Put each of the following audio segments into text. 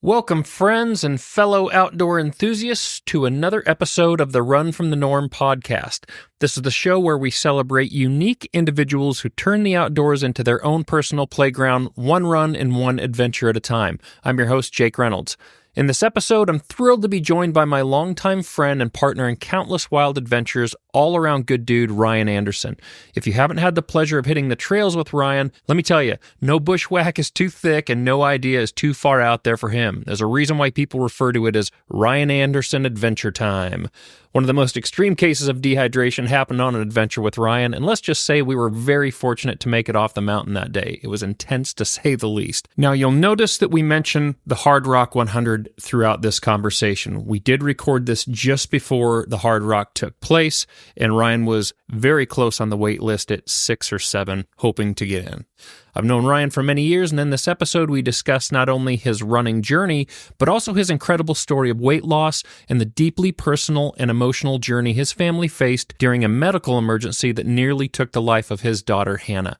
Welcome, friends and fellow outdoor enthusiasts, to another episode of the Run from the Norm podcast. This is the show where we celebrate unique individuals who turn the outdoors into their own personal playground, one run and one adventure at a time. I'm your host, Jake Reynolds. In this episode, I'm thrilled to be joined by my longtime friend and partner in countless wild adventures, all-around good dude, Ryan Anderson. If you haven't had the pleasure of hitting the trails with Ryan, let me tell you, no bushwhack is too thick and no idea is too far out there for him. There's a reason why people refer to it as Ryan Anderson Adventure Time. One of the most extreme cases of dehydration happened on an adventure with Ryan, and let's just say we were very fortunate to make it off the mountain that day. It was intense to say the least. Now, you'll notice that we mention the Hard Rock 100 throughout this conversation. We did record this just before the Hard Rock took place, and Ryan was very close on the wait list at 6 or 7, hoping to get in. I've known Ryan for many years, and in this episode we discuss not only his running journey, but also his incredible story of weight loss and the deeply personal and emotional journey his family faced during a medical emergency that nearly took the life of his daughter, Hannah.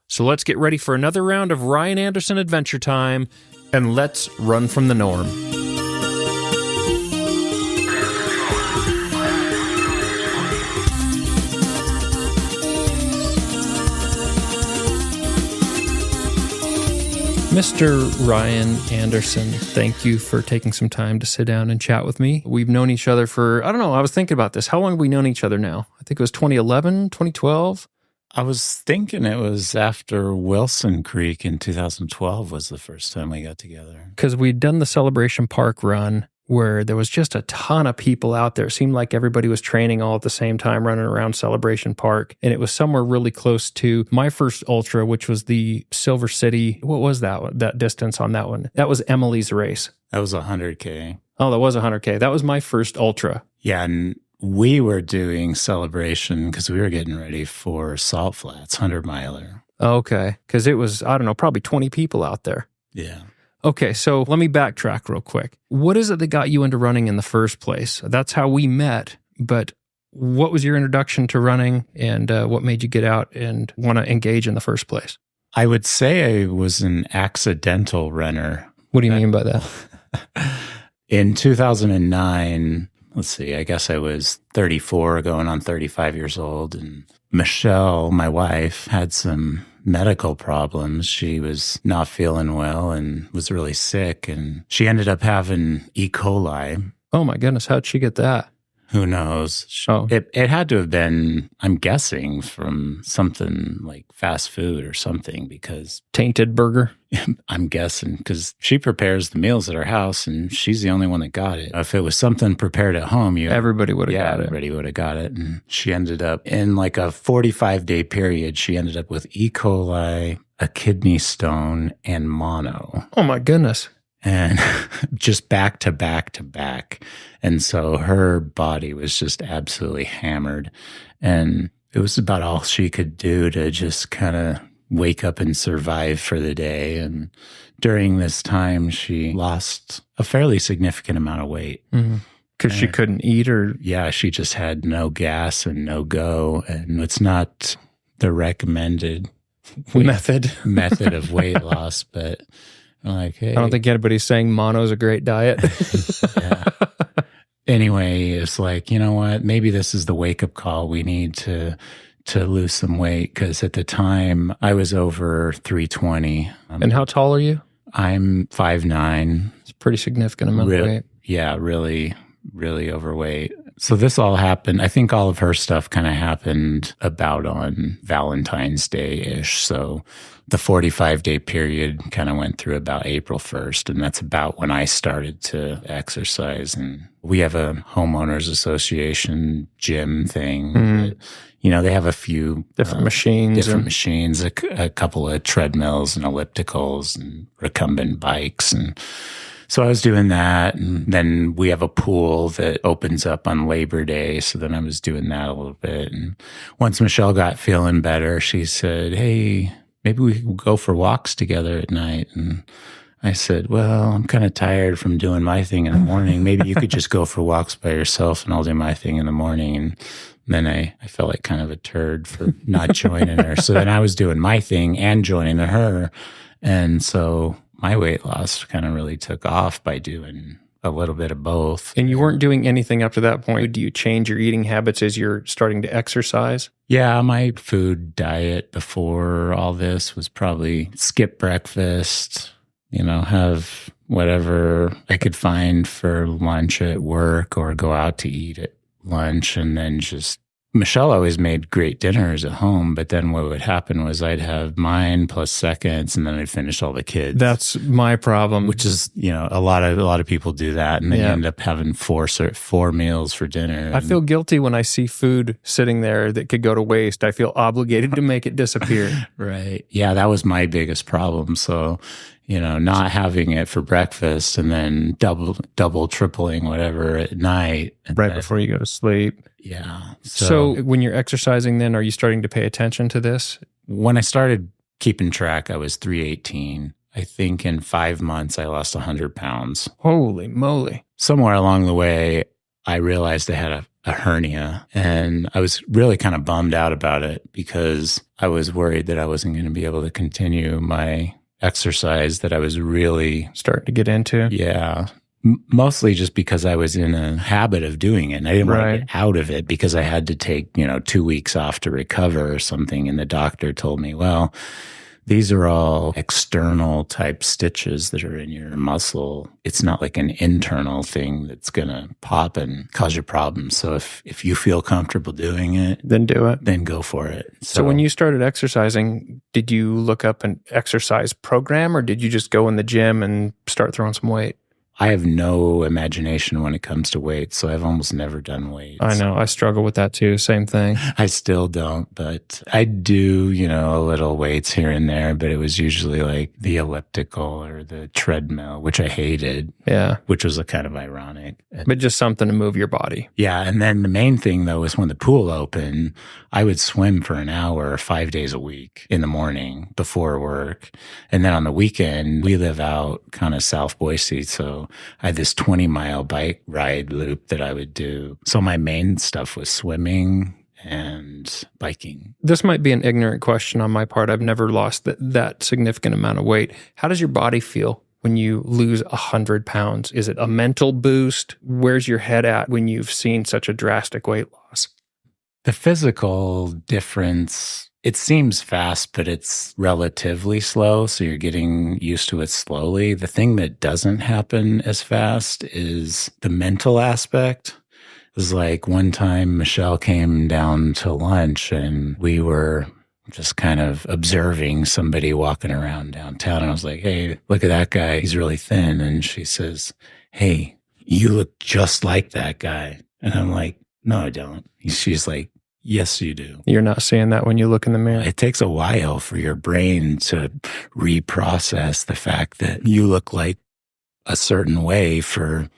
So let's get ready for another round of Ryan Anderson Adventure Time, and let's run from the norm. Mr. Ryan Anderson, thank you for taking some time to sit down and chat with me. We've known each other for, I was thinking about this. How long have we known each other now? I think it was 2011, 2012. I was thinking it was after Wilson Creek in 2012 was the first time we got together. Because we'd done the Celebration Park run where there was just a ton of people out there. It seemed like everybody was training all at the same time, running around Celebration Park. And it was somewhere really close to my first ultra, which was the Silver City. What was that distance on that one? That was Emily's race. That was 100K. Oh, that was 100K. That was my first ultra. Yeah, and we were doing Celebration because we were getting ready for Salt Flats, 100-miler. Okay, because it was, probably 20 people out there. Yeah. Okay, so let me backtrack real quick. What is it that got you into running in the first place? That's how we met, but what was your introduction to running, and what made you get out and want to engage in the first place? I would say I was an accidental runner. What do you mean by that? In 2009, let's see, I guess I was 34, going on 35 years old, and Michelle, my wife, had some medical problems. She was not feeling well and was really sick, and she ended up having E. coli. Oh my goodness, how'd she get that? Who knows? Oh. It had to have been, I'm guessing, from something like fast food or something, because Tainted burger? I'm guessing, because she prepares the meals at our house and she's the only one that got it. If it was something prepared at home, everybody would have got it. Everybody would have got it. And she ended up in like a 45-day period, she ended up with E. coli, a kidney stone, and mono. Oh my goodness. And just back to back to back. And so her body was just absolutely hammered. And it was about all she could do to just kind of wake up and survive for the day. And during this time, she lost a fairly significant amount of weight. Because she couldn't eat, or? Yeah, she just had no gas and no go. And it's not the recommended method of weight loss, but like, hey. I don't think anybody's saying mono's a great diet. Yeah. Anyway, it's like, you know what? Maybe this is the wake-up call. We need to lose some weight, because at the time I was over 320. And how tall are you? I'm 5'9". It's a pretty significant amount of weight. Yeah, really, really overweight. So this all happened. I think all of her stuff kind of happened about on Valentine's Day-ish. So the 45-day period kind of went through about April 1st, and that's about when I started to exercise. And we have a homeowners association gym thing. That, they have a few different machines, a couple of treadmills and ellipticals and recumbent bikes. And so I was doing that, and then we have a pool that opens up on Labor Day. So then I was doing that a little bit. And once Michelle got feeling better, she said, hey, maybe we could go for walks together at night. And I said, well, I'm kind of tired from doing my thing in the morning. Maybe you could just go for walks by yourself and I'll do my thing in the morning. And then I felt like kind of a turd for not joining her. So then I was doing my thing and joining her. And so my weight loss kind of really took off by doing a little bit of both. And you weren't doing anything up to that point. Do you change your eating habits as you're starting to exercise? Yeah, my food diet before all this was probably skip breakfast, have whatever I could find for lunch at work or go out to eat at lunch, and then Michelle always made great dinners at home, but then what would happen was I'd have mine plus seconds, and then I'd finish all the kids. That's my problem. Which is, a lot of people do that, and they end up having four meals for dinner. I feel guilty when I see food sitting there that could go to waste. I feel obligated to make it disappear. Right. Yeah, that was my biggest problem. So, not having it for breakfast and then double, tripling whatever at night. Right before you go to sleep. Yeah. So when you're exercising then, are you starting to pay attention to this? When I started keeping track, I was 318. I think in 5 months, I lost 100 pounds. Holy moly. Somewhere along the way, I realized I had a hernia, and I was really kind of bummed out about it because I was worried that I wasn't going to be able to continue my exercise that I was really starting to get into. Yeah. Mostly just because I was in a habit of doing it, and I didn't want to get out of it because I had to take, 2 weeks off to recover or something. And the doctor told me, well, these are all external type stitches that are in your muscle. It's not like an internal thing that's going to pop and cause you problems. So if you feel comfortable doing it, then do it. Then go for it. So when you started exercising, did you look up an exercise program, or did you just go in the gym and start throwing some weight? I have no imagination when it comes to weights, so I've almost never done weights. I know. I struggle with that too. Same thing. I still don't, but I do, a little weights here and there, but it was usually like the elliptical or the treadmill, which I hated. Yeah. Which was a kind of ironic. But just something to move your body. Yeah. And then the main thing, though, was when the pool opened, I would swim for an hour 5 days a week in the morning before work. And then on the weekend, we live out kind of South Boise, so I had this 20-mile bike ride loop that I would do. So my main stuff was swimming and biking. This might be an ignorant question on my part. I've never lost that significant amount of weight. How does your body feel when you lose 100 pounds? Is it a mental boost? Where's your head at when you've seen such a drastic weight loss? The physical difference, it seems fast, but it's relatively slow. So you're getting used to it slowly. The thing that doesn't happen as fast is the mental aspect. It was like one time Michelle came down to lunch and we were just kind of observing somebody walking around downtown. And I was like, hey, look at that guy. He's really thin. And she says, hey, you look just like that guy. And I'm like, no, I don't. She's like, yes, you do. You're not seeing that when you look in the mirror. It takes a while for your brain to reprocess the fact that you look like a certain way for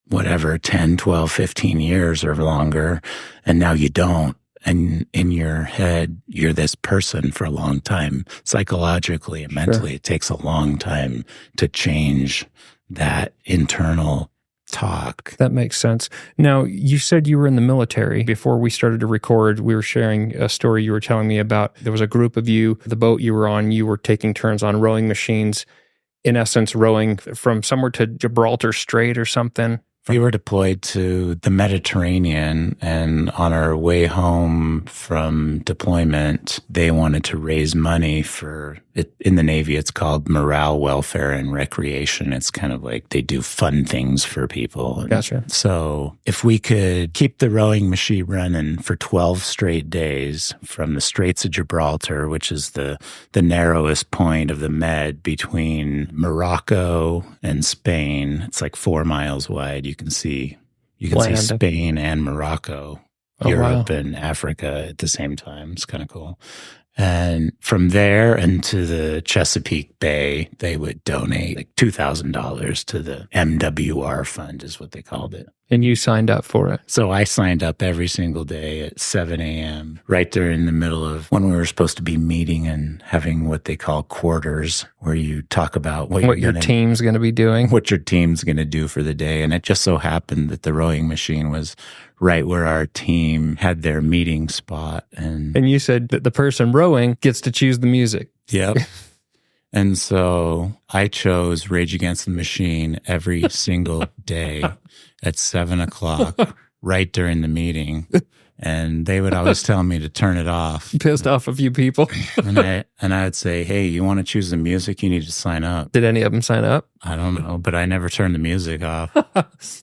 whatever, 10, 12, 15 years or longer, and now you don't. And in your head, you're this person for a long time. Psychologically and mentally, It takes a long time to change that internal talk. That makes sense. Now, you said you were in the military. Before we started to record, we were sharing a story you were telling me about. There was a group of you, the boat you were on, you were taking turns on rowing machines, in essence, rowing from somewhere to Gibraltar Strait or something. We were deployed to the Mediterranean, and on our way home from deployment, they wanted to raise money for it. In the Navy, it's called morale, welfare, and recreation. It's kind of like they do fun things for people. Gotcha. So if we could keep the rowing machine running for 12 straight days from the Straits of Gibraltar, which is the narrowest point of the Med between Morocco and Spain, it's like 4 miles wide. You can see Spain and Morocco, Europe and Africa at the same time. It's kind of cool. And from there into the Chesapeake Bay, they would donate like $2,000 to the MWR fund is what they called it. And you signed up for it. So I signed up every single day at 7 a.m., right there in the middle of when we were supposed to be meeting and having what they call quarters, where you talk about what your team's going to be doing. What your team's going to do for the day. And it just so happened that the rowing machine was right where our team had their meeting spot. And you said that the person rowing gets to choose the music. Yep. And so I chose Rage Against the Machine every single day at 7:00, right during the meeting. And they would always tell me to turn it off. Pissed off a few people. and I would say, hey, you want to choose the music? You need to sign up. Did any of them sign up? I don't know, but I never turned the music off.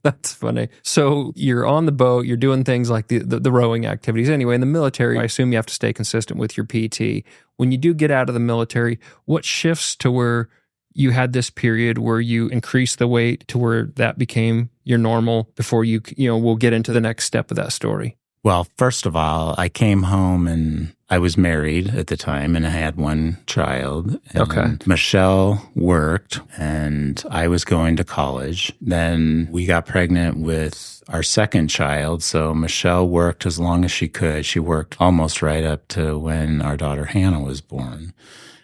That's funny. So you're on the boat, you're doing things like the rowing activities. Anyway, in the military, I assume you have to stay consistent with your PT. When you do get out of the military, what shifts to where you had this period where you increased the weight to where that became your normal before we'll get into the next step of that story? Well, first of all, I came home and I was married at the time and I had one child. And Okay. Michelle worked and I was going to college. Then we got pregnant with our second child. So Michelle worked as long as she could. She worked almost right up to when our daughter Hannah was born.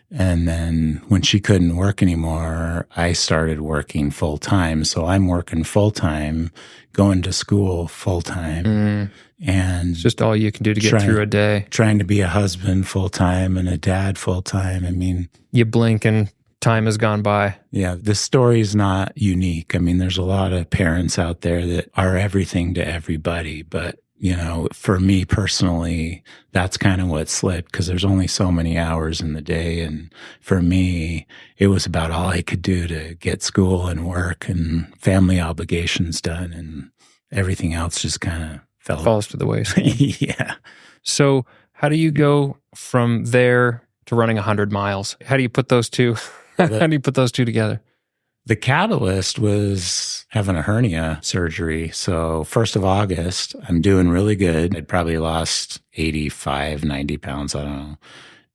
And then when she couldn't work anymore, I started working full time. So I'm working full time, going to school full time. And it's just all you can do to get through a day. Trying to be a husband full time and a dad full time. I mean, you blink and time has gone by. Yeah, this story is not unique. I mean, there's a lot of parents out there that are everything to everybody. But, for me personally, that's kind of what slipped because there's only so many hours in the day. And for me, it was about all I could do to get school and work and family obligations done. And everything else just kind of falls to the wayside. Yeah. So how do you go from there to running 100 miles? How do you put those two? How do you put those two together? The catalyst was having a hernia surgery. So 1st of August, I'm doing really good. I'd probably lost 85, 90 pounds. I don't know.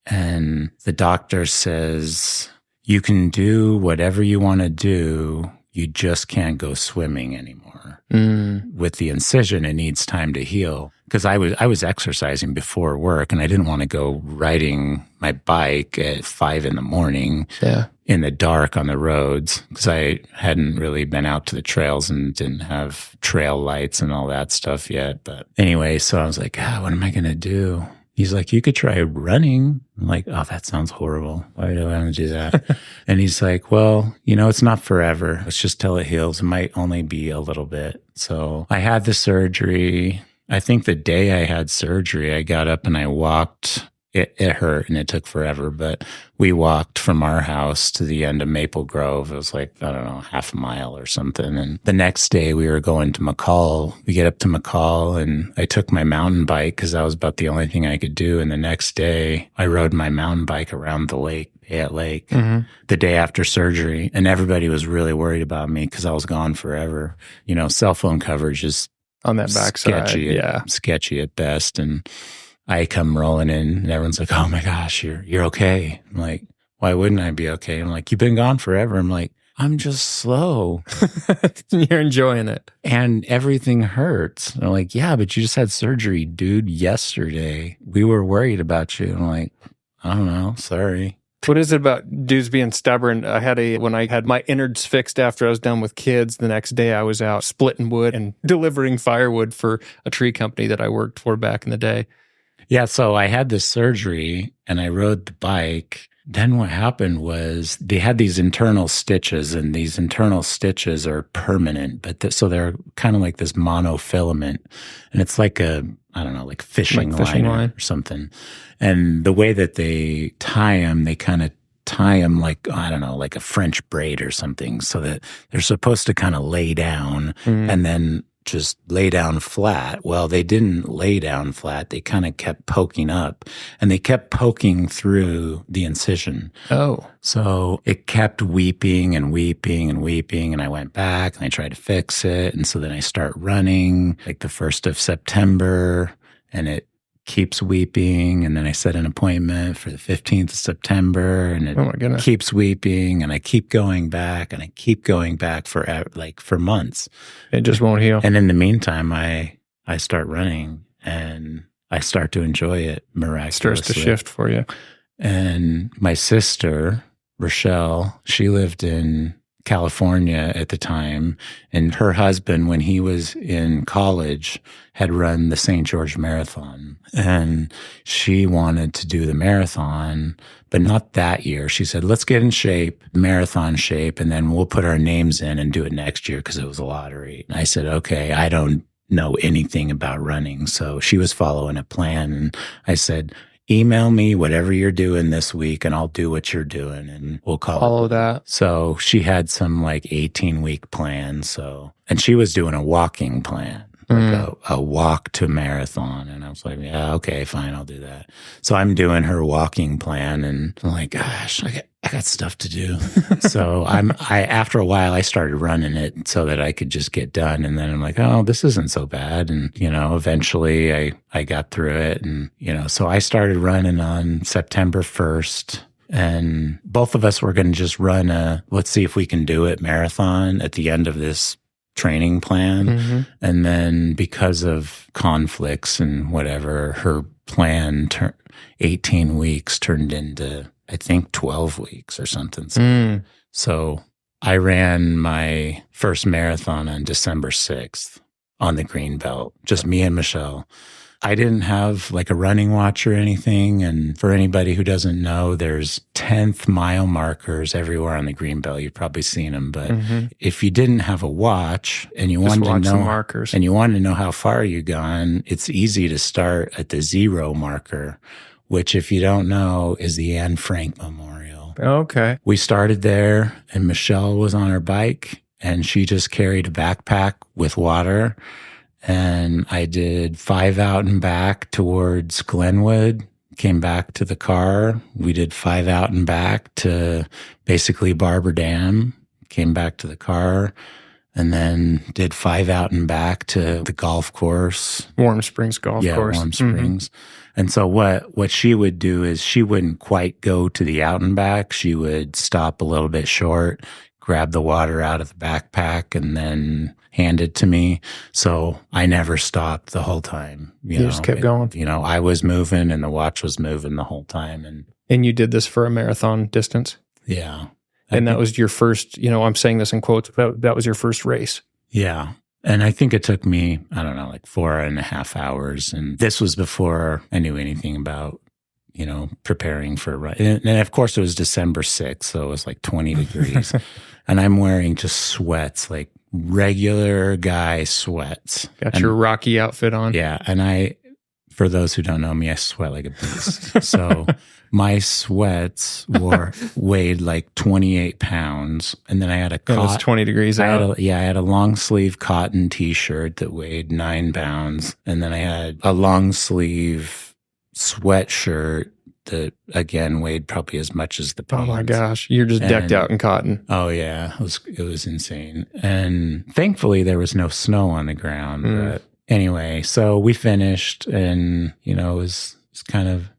And the doctor says, you can do whatever you want to do. You just can't go swimming anymore. With the incision, it needs time to heal. Because I was exercising before work, and I didn't want to go riding my bike at 5 a.m. In the dark on the roads, because I hadn't really been out to the trails and didn't have trail lights and all that stuff yet. But anyway, so I was like, what am I going to do? He's like, you could try running. I'm like, oh, that sounds horrible. Why do I want to do that? And he's like, well, it's not forever. Let's just till it heals. It might only be a little bit. So I had the surgery. I think the day I had surgery, I got up and I walked. It hurt and it took forever, but we walked from our house to the end of Maple Grove. It was like, I don't know, half a mile or something. And the next day we were going to McCall. We get up to McCall and I took my mountain bike because that was about the only thing I could do. And the next day I rode my mountain bike around the lake, Bayette Lake, the day after surgery. And everybody was really worried about me because I was gone forever. Cell phone coverage is on that backside. Sketchy at best. And I come rolling in and everyone's like, oh my gosh, you're okay. I'm like, why wouldn't I be okay? I'm like, you've been gone forever. I'm like, I'm just slow. You're enjoying it. And everything hurts. I'm like, yeah, but you just had surgery, dude, yesterday. We were worried about you. I'm like, I don't know. Sorry. What is it about dudes being stubborn? When I had my innards fixed after I was done with kids, the next day I was out splitting wood and delivering firewood for a tree company that I worked for back in the day. Yeah, so I had this surgery and I rode the bike. Then what happened was they had these internal stitches, and these internal stitches are permanent, but so they're kind of like this monofilament, and it's like like fishing line or something. And the way that they tie them, they kind of tie them like, I don't know, like a French braid or something, so that they're supposed to kind of lay down and then just lay down flat. Well, they didn't lay down flat. They kind of kept poking up, and they kept poking through the incision. Oh. So it kept weeping and weeping and weeping, and I went back and I tried to fix it. And so then I start running like the 1st of September, and it keeps weeping, and then I set an appointment for the 15th of September, and it keeps weeping, and I keep going back, and I keep going back for months. It just won't heal. And in the meantime, I start running, and I start to enjoy it miraculously. It starts to shift for you. And my sister, Rochelle, she lived in California at the time. And her husband, when he was in college, had run the St. George Marathon. And she wanted to do the marathon, but not that year. She said, let's get in shape, marathon shape, and then we'll put our names in and do it next year because it was a lottery. And I said, okay, I don't know anything about running. So she was following a plan. And I said, email me whatever you're doing this week and I'll do what you're doing and we'll follow that. So she had some like 18-week plan. So, and she was doing a walking plan, like a walk to marathon. And I was like, yeah, okay, fine, I'll do that. So I'm doing her walking plan and I'm like, gosh, I got stuff to do. So after a while, I started running it so that I could just get done. And then I'm like, oh, this isn't so bad. And, eventually I got through it. And, so I started running on September 1st. And both of us were going to just run let's see if we can do it marathon at the end of this training plan. Mm-hmm. And then because of conflicts and whatever, her plan 18 weeks turned into, I think, 12 weeks or something. So I ran my first marathon on December 6th on the Greenbelt, just me and Michelle. I didn't have like a running watch or anything. And for anybody who doesn't know, there's 10th mile markers everywhere on the Greenbelt. You've probably seen them. But if you didn't have a watch and you wanted to know markers and you wanted to know how far you've gone, it's easy to start at the 0 marker, which, if you don't know, is the Anne Frank Memorial. Okay. We started there and Michelle was on her bike and she just carried a backpack with water. And I did 5 out and back towards Glenwood, came back to the car. We did 5 out and back to basically Barber Dam, came back to the car, and then did 5 out and back to the golf course. Warm Springs Golf Course. Yeah, Warm Springs. And so what she would do is she wouldn't quite go to the out and back. She would stop a little bit short, grab the water out of the backpack, and then hand it to me. So I never stopped the whole time. You just kept going. I was moving and the watch was moving the whole time. And you did this for a marathon distance? Yeah. And that was your first, I'm saying this in quotes, but that was your first race. Yeah. And I think it took me, I don't know, like 4.5 hours. And this was before I knew anything about, preparing for a run. And of course it was December 6th. So it was like 20 degrees and I'm wearing just sweats, like regular guy sweats. Got your Rocky outfit on. Yeah. And for those who don't know me, I sweat like a beast. So my sweats weighed like 28 pounds. And then I had it was 20 degrees out. I had a long sleeve cotton t-shirt that weighed 9 pounds. And then I had a long sleeve sweatshirt that again weighed probably as much as the pants. Oh my gosh. You're just decked out in cotton. Oh yeah. It was insane. And thankfully there was no snow on the ground. But anyway, so we finished and, it was kind of,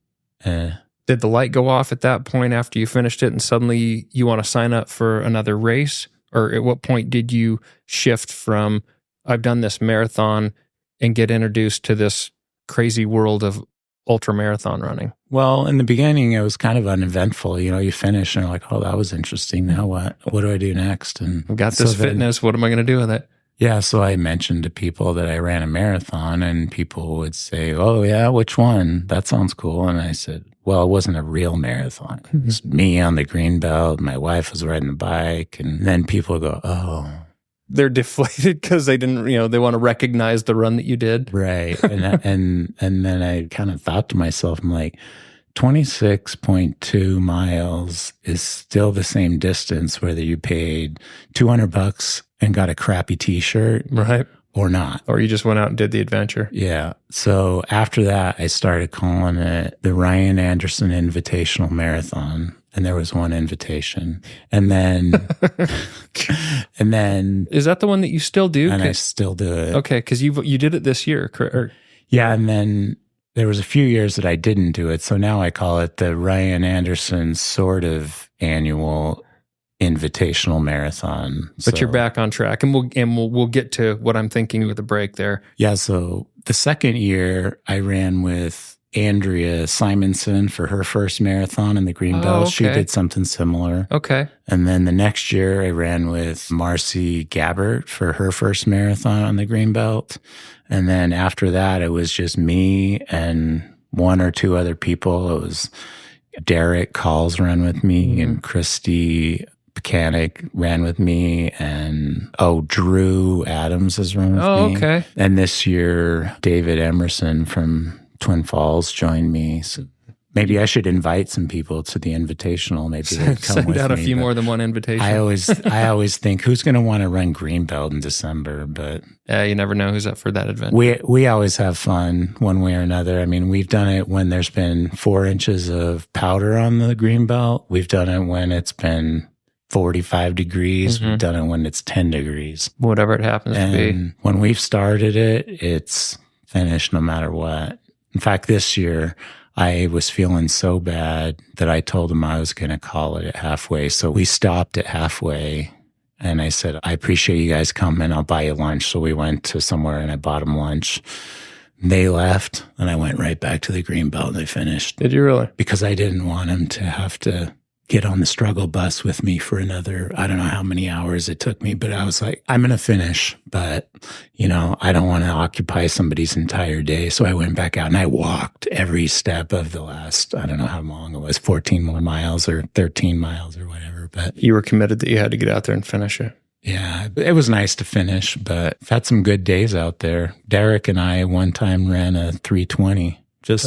Did the light go off at that point after you finished it and suddenly you want to sign up for another race? Or at what point did you shift from, I've done this marathon, and get introduced to this crazy world of ultra marathon running? Well, in the beginning, it was kind of uneventful. You finish and you're like, oh, that was interesting. Now what? What do I do next? And I've got this fitness. What am I going to do with it? Yeah. So I mentioned to people that I ran a marathon and people would say, oh yeah, which one? That sounds cool. And I said, well, it wasn't a real marathon. It was me on the Greenbelt. My wife was riding the bike. And then people go, oh. They're deflated because they didn't, they want to recognize the run that you did. Right. And then I kind of thought to myself, I'm like, 26.2 miles is still the same distance whether you paid $200 and got a crappy t-shirt. Right. Or not. Or you just went out and did the adventure. Yeah. So after that, I started calling it the Ryan Anderson Invitational Marathon. And there was one invitation. And then, Is that the one that you still do? And I still do it. Okay. Because you did it this year, correct? Yeah. And then there was a few years that I didn't do it. So now I call it the Ryan Anderson sort of annual invitational marathon. But you're back on track, and we'll get to what I'm thinking with the break there. Yeah. So the second year I ran with Andrea Simonson for her first marathon in the Greenbelt. okay. She did something similar. Okay. And then the next year I ran with Marcy Gabbert for her first marathon on the Greenbelt. And then after that, it was just me and one or two other people. It was Derek Calls ran with me and Christy Mechanic ran with me, and Drew Adams has run with me. Okay. And this year, David Emerson from Twin Falls joined me. So maybe I should invite some people to the invitational. Maybe they come Send with out a me, few but more than one invitation. I always think who's going to want to run Greenbelt in December, but you never know who's up for that event. we always have fun one way or another. I mean, we've done it when there's been 4 inches of powder on the Greenbelt. We've done it when it's been 45 degrees. We've done it when it's 10 degrees. Whatever it happens to be. And when we've started it, it's finished no matter what. In fact, this year, I was feeling so bad that I told him I was going to call it at halfway. So we stopped at halfway, and I said, I appreciate you guys coming. I'll buy you lunch. So we went to somewhere, and I bought them lunch. They left, and I went right back to the Greenbelt, and they finished. Did you really? Because I didn't want them to have to get on the struggle bus with me for another, I don't know how many hours it took me, but I was like, I'm going to finish, but I don't want to occupy somebody's entire day. So I went back out and I walked every step of the last, I don't know how long it was, 14 more miles or 13 miles or whatever. But you were committed that you had to get out there and finish it. Yeah, it was nice to finish, but I've had some good days out there. Derek and I one time ran a 320.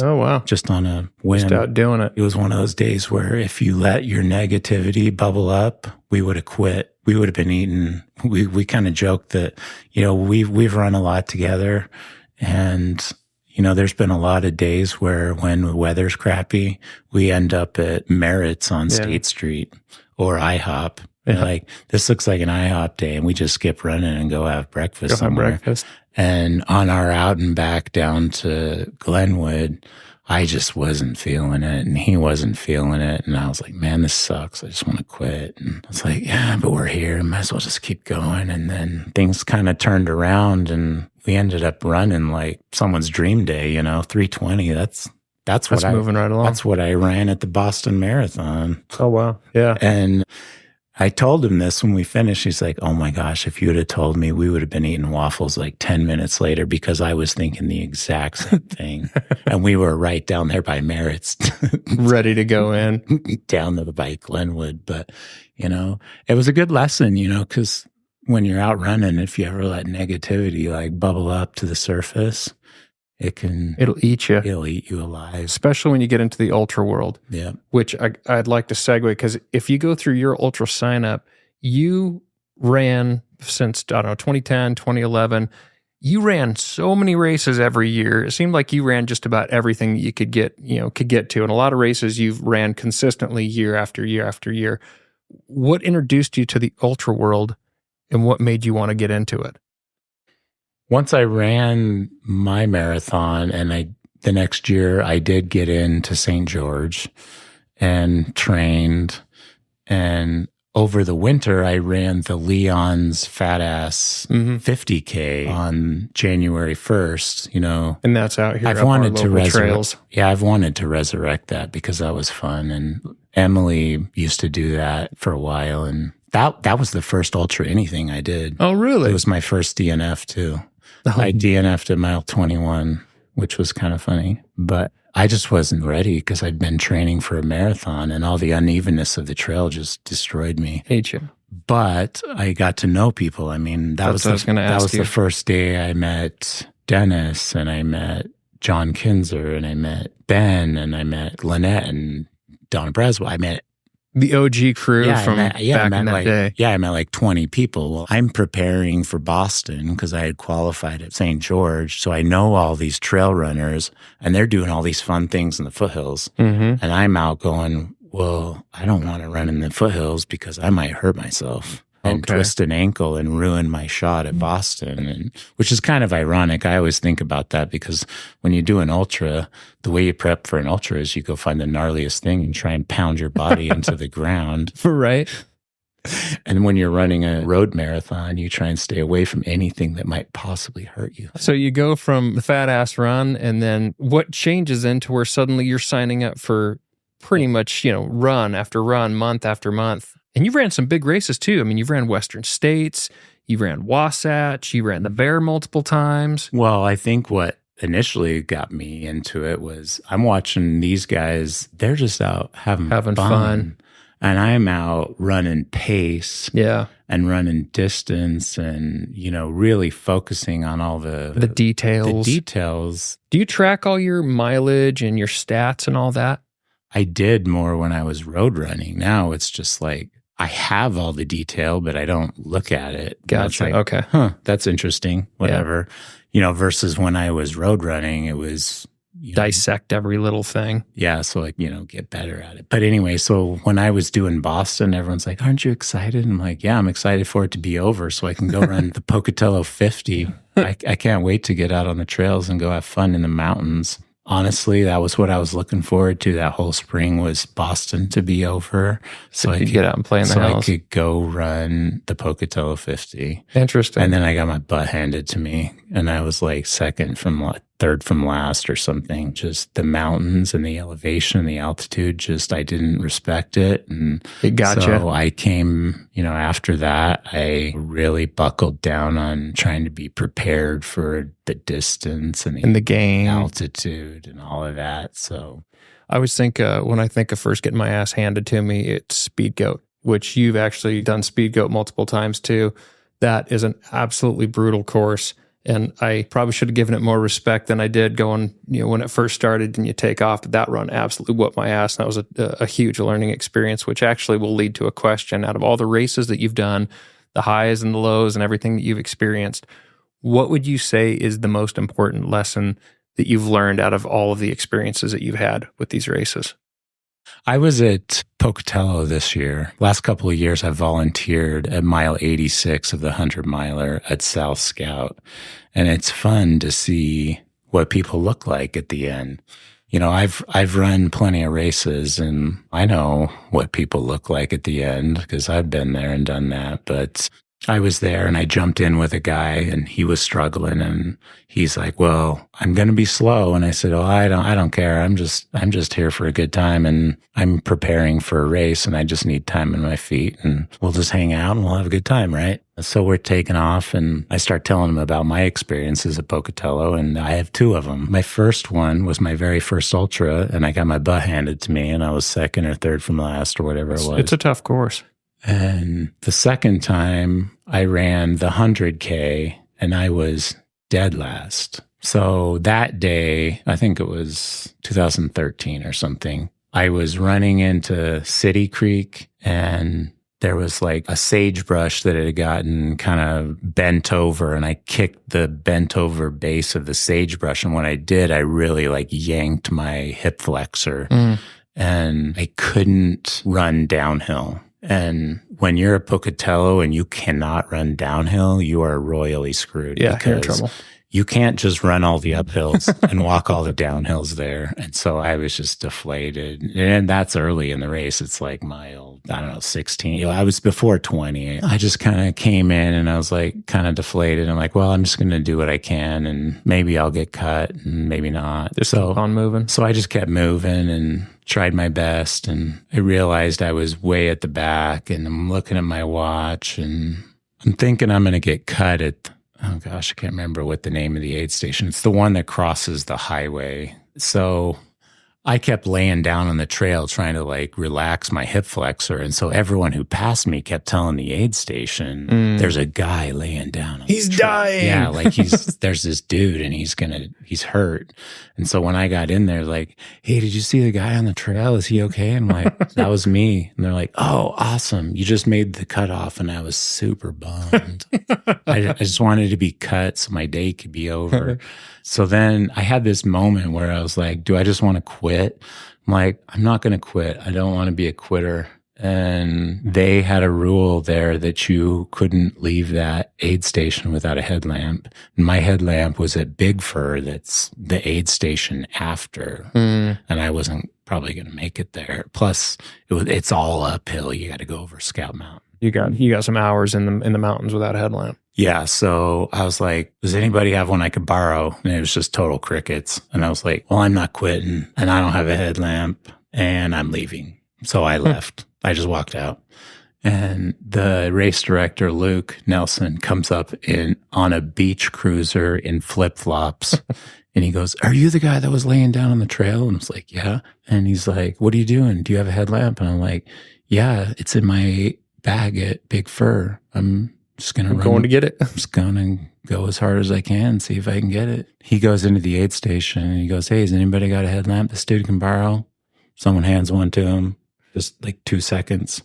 Oh, wow. Just on a whim. Just out doing it. It was one of those days where if you let your negativity bubble up, we would have quit. We would have been eaten. We kind of joked that, we've run a lot together, and, there's been a lot of days where when the weather's crappy, we end up at Merritt's on State Street or IHOP. Yeah. Like, this looks like an IHOP day, and we just skip running and go have breakfast somewhere. And on our out and back down to Glenwood, I just wasn't feeling it, and he wasn't feeling it. And I was like, man, this sucks. I just want to quit. And I was like, yeah, but we're here. Might as well just keep going. And then things kind of turned around, and we ended up running like someone's dream day, 320. That's moving right along. That's what I ran at the Boston Marathon. Oh, wow. Yeah. And I told him this when we finished. He's like, oh my gosh, if you would have told me, we would have been eating waffles like 10 minutes later, because I was thinking the exact same thing. And we were right down there by Merritt's. Ready to go in. Down to by Glenwood. But, it was a good lesson, because when you're out running, if you ever let negativity like bubble up to the surface, it'll eat you. It'll eat you alive. Especially when you get into the ultra world. Yeah. Which I'd like to segue, because if you go through your ultra sign up, you ran since, 2010, 2011. You ran so many races every year. It seemed like you ran just about everything you could get to. And a lot of races you've ran consistently year after year after year. What introduced you to the ultra world, and what made you want to get into it? Once I ran my marathon, and the next year I did get into St. George and trained, and over the winter I ran the Leon's Fat Ass 50K on January 1st, And that's out here. I've wanted to resurrect. Yeah, I've wanted to resurrect that because that was fun, and Emily used to do that for a while, and that was the first ultra anything I did. Oh, really? It was my first DNF too. I DNF'd at mile 21, which was kind of funny, but I just wasn't ready because I'd been training for a marathon, and all the unevenness of the trail just destroyed me. Hate you. But I got to know people. I mean, that was the first day I met Dennis, and I met John Kinzer, and I met Ben, and I met Lynette and Donna Breswell. I met the OG crew from back in that day. Yeah, I met like 20 people. Well, I'm preparing for Boston because I had qualified at St. George. So I know all these trail runners, and they're doing all these fun things in the foothills. And I'm out going, well, I don't want to run in the foothills because I might hurt myself and twist an ankle and ruin my shot at Boston, and which is kind of ironic. I always think about that because when you do an ultra, the way you prep for an ultra is you go find the gnarliest thing and try and pound your body into the ground. Right. And when you're running a road marathon, you try and stay away from anything that might possibly hurt you. So you go from the fat ass run, and then what changes into where suddenly you're signing up for pretty much, run after run, month after month. And you've ran some big races too. I mean, you've ran Western States, you ran Wasatch, you ran the Bear multiple times. Well, I think what initially got me into it was I'm watching these guys, they're just out having fun. And I'm out running pace and running distance and, really focusing on all the details. Do you track all your mileage and your stats and all that? I did more when I was road running. Now it's just like I have all the detail, but I don't look at it. Gotcha. Like, okay. That's interesting. Whatever. Yeah. Versus when I was road running, it was dissect every little thing. Yeah. So get better at it. But anyway, so when I was doing Boston, everyone's like, aren't you excited? I'm like, yeah, I'm excited for it to be over so I can go run the Pocatello 50. I can't wait to get out on the trails and go have fun in the mountains. Honestly, that was what I was looking forward to that whole spring was Boston to be over. So I could get out and play in the hills. I could go run the Pocatello 50. Interesting. And then I got my butt handed to me. And I was like third from last or something. Just the mountains and the elevation, the altitude, I didn't respect it. And it got you. So I came, after that, I really buckled down on trying to be prepared for the distance and the game, altitude and all of that. So I always think when I think of first getting my ass handed to me, it's Speed Goat, which you've actually done Speed Goat multiple times too. That is an absolutely brutal course. And I probably should have given it more respect than I did going, when it first started and you take off. But that run absolutely whooped my ass. And that was a huge learning experience, which actually will lead to a question. Out of all the races that you've done, the highs and the lows and everything that you've experienced, what would you say is the most important lesson that you've learned out of all of the experiences that you've had with these races? I was at Pocatello this year. Last couple of years, I've volunteered at mile 86 of the 100-miler at South Scout. And it's fun to see what people look like at the end. I've run plenty of races and I know what people look like at the end because I've been there and done that. But I was there and I jumped in with a guy and he was struggling and he's like, well, I'm going to be slow. And I said, oh, I don't care. I'm just here for a good time and I'm preparing for a race and I just need time on my feet and we'll just hang out and we'll have a good time. Right. So we're taking off and I start telling him about my experiences at Pocatello and I have two of them. My first one was my very first ultra and I got my butt handed to me and I was second or third from last or whatever it was. It's a tough course. And the second time I ran the 100K and I was dead last. So that day, I think it was 2013 or something, I was running into City Creek and there was like a sagebrush that had gotten kind of bent over and I kicked the bent over base of the sagebrush. And when I did, I really yanked my hip flexor and I couldn't run downhill. And when you're at Pocatello and you cannot run downhill, you are royally screwed. Yeah, you're in trouble. You can't just run all the uphills and walk all the downhills there. And so I was just deflated. And that's early in the race. It's like mile, 16. I was before 20. I just kind of came in and I was kind of deflated. I'm like, well, I'm just going to do what I can and maybe I'll get cut and maybe not. Just keep on moving. So I just kept moving and tried my best. And I realized I was way at the back and I'm looking at my watch and I'm thinking I'm going to get cut at, oh gosh, I can't remember what the name of the aid station. It's the one that crosses the highway. So I kept laying down on the trail trying to relax my hip flexor. And so everyone who passed me kept telling the aid station, there's a guy laying down on He's the trail. dying. Yeah, there's this dude and he's hurt. And so when I got in there, hey, did you see the guy on the trail? Is he okay? And I'm like, that was me. And they're like, oh, awesome. You just made the cutoff. And I was super bummed. I just wanted to be cut so my day could be over. So then I had this moment where I was like, do I just want to quit? I'm like, I'm not going to quit. I don't want to be a quitter. And they had a rule there that you couldn't leave that aid station without a headlamp. And my headlamp was at Big Fir, that's the aid station after. And I wasn't probably going to make it there. Plus, it's all uphill. You got to go over Scout Mountain. You got some hours in the mountains without a headlamp. Yeah. So I was like, does anybody have one I could borrow? And it was just total crickets. And I was like, well, I'm not quitting and I don't have a headlamp and I'm leaving. So I left. I just walked out. And the race director, Luke Nelson, comes up on a beach cruiser in flip-flops. And he goes, are you the guy that was laying down on the trail? And I was like, yeah. And he's like, what are you doing? Do you have a headlamp? And I'm like, yeah, it's in my bag at Big Fur. I'm just going to get it. I'm just going to go as hard as I can, see if I can get it. He goes into the aid station and he goes, hey, has anybody got a headlamp this dude can borrow? Someone hands one to him, just like 2 seconds.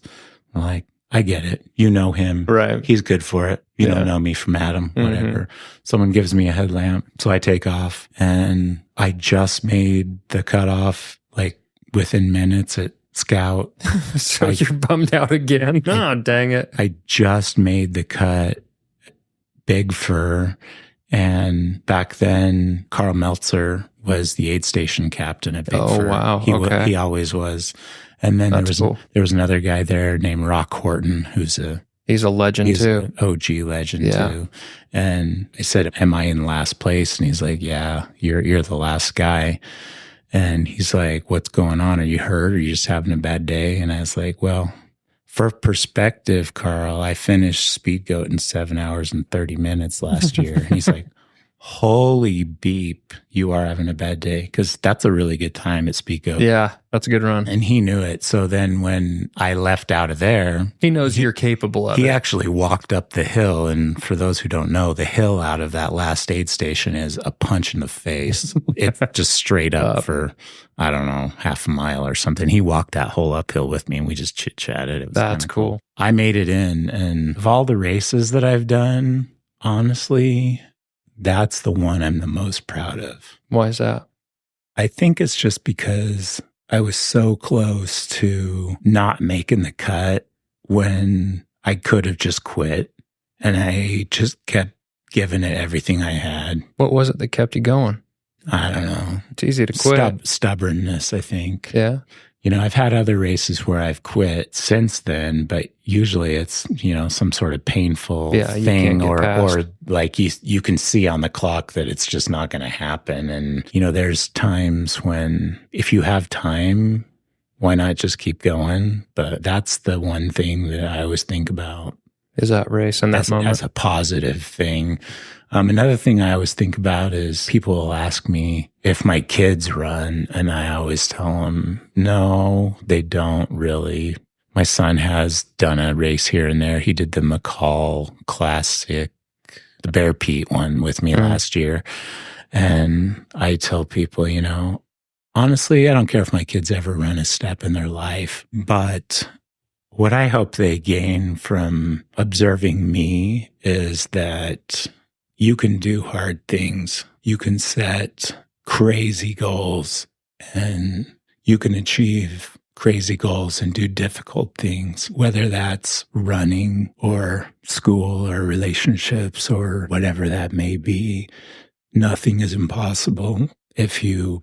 I'm like, I get it. You know him. Right. He's good for it. You don't know me from Adam, whatever. Mm-hmm. Someone gives me a headlamp. So I take off and I just made the cutoff like within minutes at Scout. So you're bummed out again. Oh, dang it. I just made the cut Big Fur. And back then, Carl Meltzer was the aid station captain at Big Fur. Oh, wow. He always was. And then there was another guy there named Rock Horton, he's a legend too. An OG legend too. And I said, am I in last place? And he's like, yeah, you're the last guy. And he's like, what's going on? Are you hurt? Or are you just having a bad day? And I was like, well, for perspective, Carl, I finished Speed Goat in 7 hours and 30 minutes last year. And he's like, holy beep, you are having a bad day. Because that's a really good time at Speed Goat. Yeah, that's a good run. And he knew it. So then when I left out of there, he knows you're capable of it. He actually walked up the hill. And for those who don't know, the hill out of that last aid station is a punch in the face. It's just straight up for, I don't know, half a mile or something. He walked that whole uphill with me and we just chit-chatted. That's cool. I made it in. And of all the races that I've done, honestly, that's the one I'm the most proud of. Why is that? I think it's just because I was so close to not making the cut when I could have just quit. And I just kept giving it everything I had. What was it that kept you going? I don't know. It's easy to quit. Stubbornness, I think. Yeah. You know, I've had other races where I've quit since then, but usually it's, you know, some sort of painful thing or like you can see on the clock that it's just not going to happen. And, you know, there's times when if you have time, why not just keep going? But that's the one thing that I always think about. Is that race in that moment? As a positive thing. Another thing I always think about is people will ask me if my kids run, and I always tell them, no, they don't really. My son has done a race here and there. He did the McCall Classic, the Bear Pete one with me last year. And I tell people, you know, honestly, I don't care if my kids ever run a step in their life, but what I hope they gain from observing me is that you can do hard things. You can set crazy goals and you can achieve crazy goals and do difficult things, whether that's running or school or relationships or whatever that may be. Nothing is impossible if you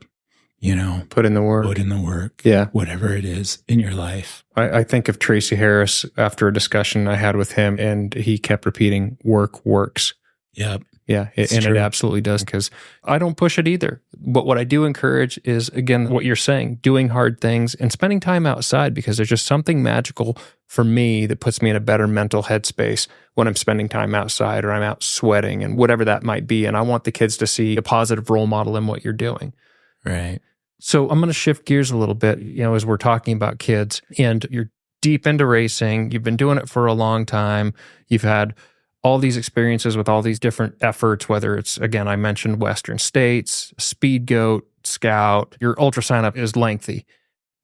put in the work. Yeah. Whatever it is in your life. I think of Tracy Harris after a discussion I had with him, and he kept repeating, work works. Yep. Yeah, it absolutely does, because I don't push it either. But what I do encourage is, again, what you're saying, doing hard things and spending time outside, because there's just something magical for me that puts me in a better mental headspace when I'm spending time outside or I'm out sweating and whatever that might be. And I want the kids to see a positive role model in what you're doing. Right. So I'm going to shift gears a little bit, as we're talking about kids, and you're deep into racing. You've been doing it for a long time. You've had all these experiences with all these different efforts, whether it's, again, I mentioned Western States, Speed Goat, Scout. Your ultra sign-up is lengthy.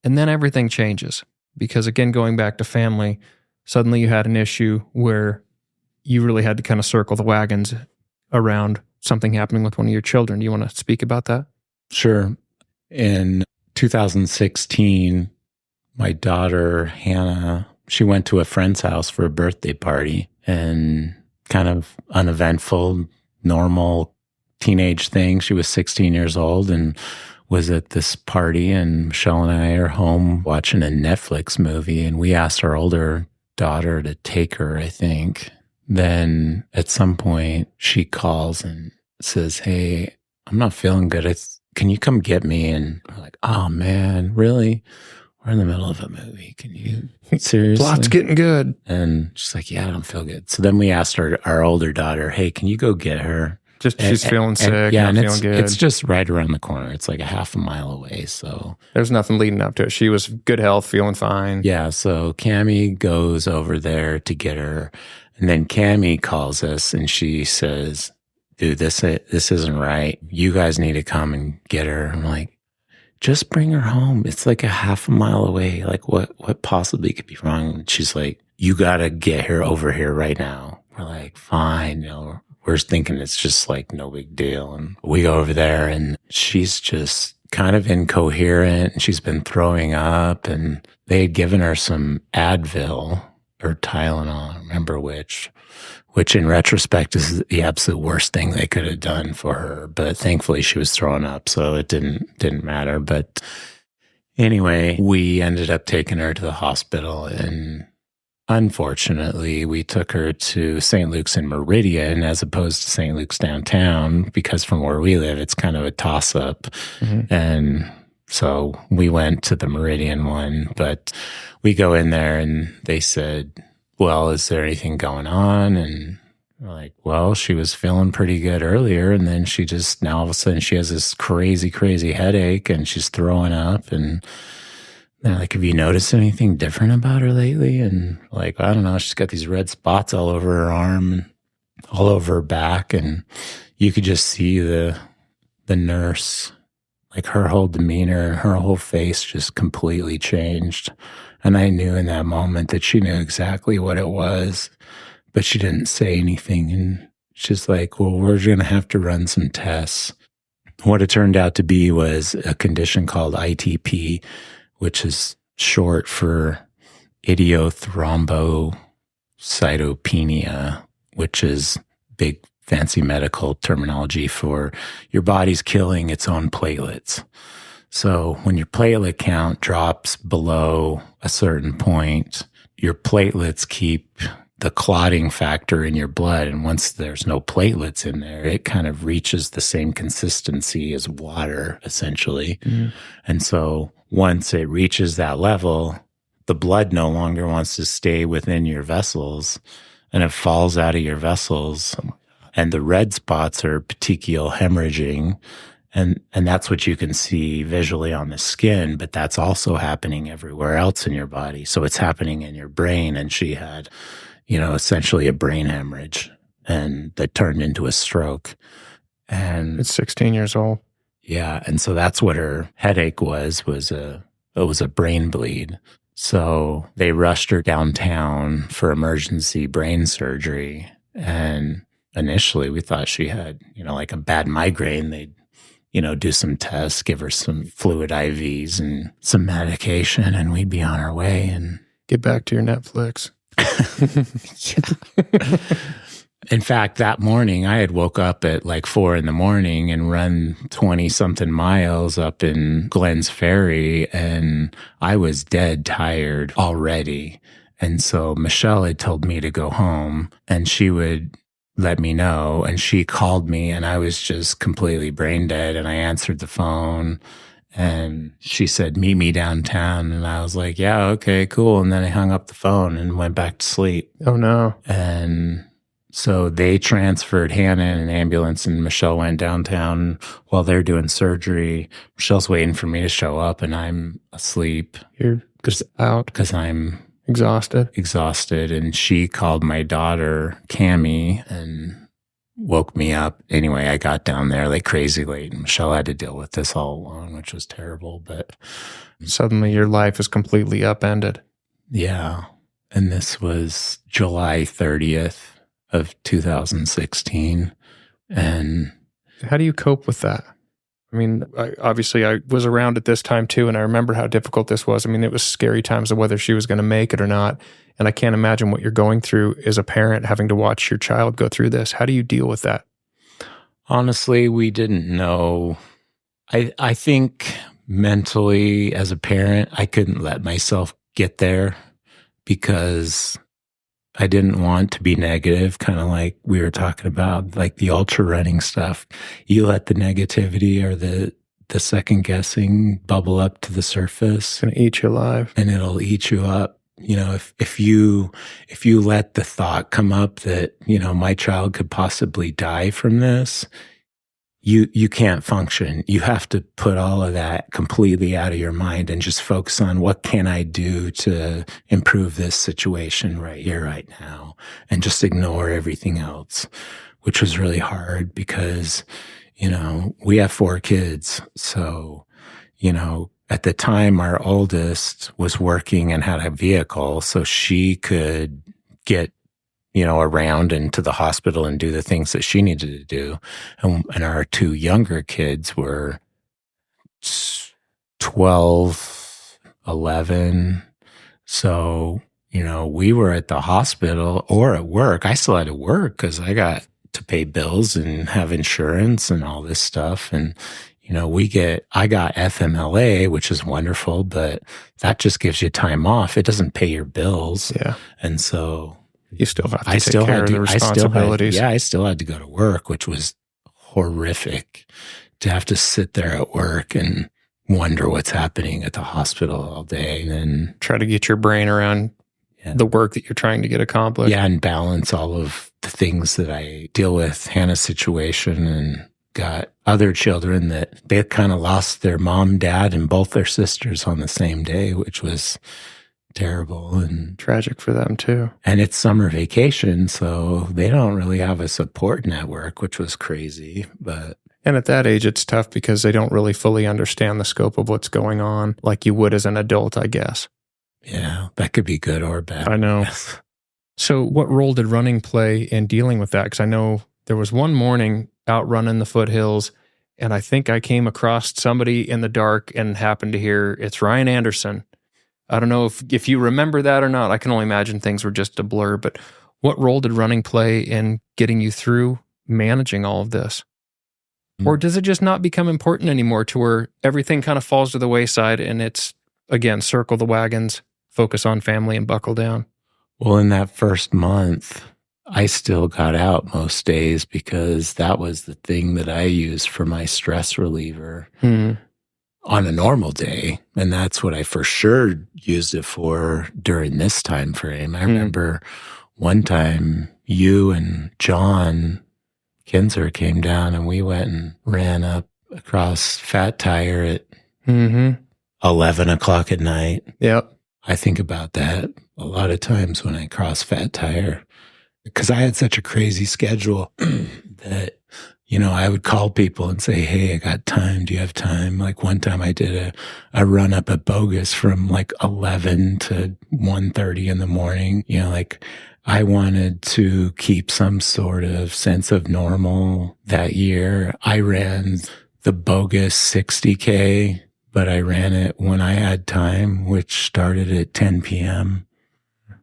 And then everything changes because, again, going back to family, suddenly you had an issue where you really had to kind of circle the wagons around something happening with one of your children. Do you want to speak about that? Sure. In 2016, my daughter, Hannah, she went to a friend's house for a birthday party, and kind of uneventful, normal teenage thing. She was 16 years old and was at this party, and Michelle and I are home watching a Netflix movie, and we asked our older daughter to take her, I think. Then at some point she calls and says, "Hey, I'm not feeling good. Can you come get me?" And we're like, "Oh man, really? We're in the middle of a movie. Can you seriously?" Plot's getting good. And she's like, "Yeah, I don't feel good." So then we asked our older daughter, "Hey, can you go get her?" She's feeling sick, not feeling good. It's just right around the corner. It's like a half a mile away. So there's nothing leading up to it. She was good health, feeling fine. Yeah. So Cammie goes over there to get her. And then Cammie calls us and she says, "Dude, this isn't right. You guys need to come and get her." I'm like, "Just bring her home. It's like a half a mile away. Like what possibly could be wrong?" And she's like, "You got to get her over here right now." We're like, "Fine." We're thinking it's just like no big deal. And we go over there and she's just kind of incoherent and she's been throwing up, and they had given her some Advil or Tylenol, I don't remember which in retrospect is the absolute worst thing they could have done for her. But thankfully she was throwing up, so it didn't matter. But anyway, we ended up taking her to the hospital, and unfortunately, we took her to St. Luke's in Meridian as opposed to St. Luke's downtown, because from where we live, it's kind of a toss-up. Mm-hmm. And so we went to the Meridian one, but we go in there and they said, "Well, is there anything going on?" And we're like, "Well, she was feeling pretty good earlier, and then now all of a sudden she has this crazy, crazy headache and she's throwing up." And they're like, "Have you noticed anything different about her lately?" And like, "I don't know. She's got these red spots all over her arm and all over her back." And you could just see the nurse, like her whole demeanor, her whole face just completely changed. And I knew in that moment that she knew exactly what it was, but she didn't say anything. And she's like, "Well, we're going to have to run some tests." What it turned out to be was a condition called ITP, which is short for idiothrombocytopenia, which is big fancy medical terminology for your body's killing its own platelets. So when your platelet count drops below a certain point, your platelets keep the clotting factor in your blood. And once there's no platelets in there, it kind of reaches the same consistency as water, essentially. Mm-hmm. And so once it reaches that level, the blood no longer wants to stay within your vessels, and it falls out of your vessels. And the red spots are petechial hemorrhaging. And that's what you can see visually on the skin, but that's also happening everywhere else in your body. So it's happening in your brain. And she had, essentially a brain hemorrhage, and that turned into a stroke. And it's 16 years old. Yeah. And so that's what her headache was a brain bleed. So they rushed her downtown for emergency brain surgery. And initially we thought she had, like a bad migraine. They'd, do some tests, give her some fluid IVs and some medication, and we'd be on our way and get back to your Netflix. Yeah. In fact, that morning I had woke up at like 4 a.m. and run 20 something miles up in Glens Ferry, and I was dead tired already. And so Michelle had told me to go home and she would let me know, and she called me and I was just completely brain dead, and I answered the phone and she said, "Meet me downtown." And I was like, "Yeah, okay, cool." And then I hung up the phone and went back to sleep. Oh no. And so they transferred Hannah in an ambulance, and Michelle went downtown while they're doing surgery. Michelle's waiting for me to show up, and I'm asleep. You're just out because I'm exhausted. And she called my daughter, Cammie, and woke me up. Anyway, I got down there like crazy late, and Michelle had to deal with this all alone, which was terrible. But suddenly your life is completely upended. Yeah. And this was July 30th of 2016. And how do you cope with that? I mean, obviously I was around at this time too, and I remember how difficult this was. I mean, it was scary times of whether she was going to make it or not. And I can't imagine what you're going through as a parent, having to watch your child go through this. How do you deal with that? Honestly, we didn't know. I think mentally as a parent, I couldn't let myself get there, because I didn't want to be negative, kind of like we were talking about, like the ultra running stuff. You let the negativity or the second guessing bubble up to the surface. It's going to eat you alive. And it'll eat you up. You know, if you let the thought come up that, you know, my child could possibly die from this, you can't function. You have to put all of that completely out of your mind and just focus on what can I do to improve this situation right here, right now, and just ignore everything else, which was really hard because, you know, we have 4 kids. So, you know, at the time, our oldest was working and had a vehicle, so she could get, you know, around and to the hospital and do the things that she needed to do. And our 2 younger kids were 12, 11. So, you know, we were at the hospital or at work. I still had to work because I got to pay bills and have insurance and all this stuff. And, you know, I got FMLA, which is wonderful, but that just gives you time off. It doesn't pay your bills. Yeah. And so you still have to take care of the responsibilities. I still had to go to work, which was horrific to have to sit there at work and wonder what's happening at the hospital all day and then try to get your brain around the work that you're trying to get accomplished. Yeah, and balance all of the things that I deal with, Hannah's situation, and got other children that they kind of lost their mom, dad, and both their sisters on the same day, which was terrible and tragic for them too. And it's summer vacation, so they don't really have a support network, which was crazy. And at that age, it's tough because they don't really fully understand the scope of what's going on like you would as an adult, I guess. Yeah, that could be good or bad. I know. So what role did running play in dealing with that? Because I know there was one morning out running the foothills, and I think I came across somebody in the dark and happened to hear, "It's Ryan Anderson." I don't know if you remember that or not. I can only imagine things were just a blur, but what role did running play in getting you through managing all of this? Or does it just not become important anymore to where everything kind of falls to the wayside and it's, again, circle the wagons, focus on family and buckle down? Well, in that first month, I still got out most days because that was the thing that I used for my stress reliever. On a normal day. And that's what I for sure used it for during this time frame. I remember one time you and John Kinzer came down and we went and ran up across Fat Tire at 11 o'clock at night. Yep. I think about that a lot of times when I cross Fat Tire because I had such a crazy schedule that, you know, I would call people and say, "Hey, I got time. Do you have time?" Like one time I did a run up at Bogus from like 11 to 1:30 in the morning. You know, like I wanted to keep some sort of sense of normal that year. I ran the Bogus 60K, but I ran it when I had time, which started at 10 p.m.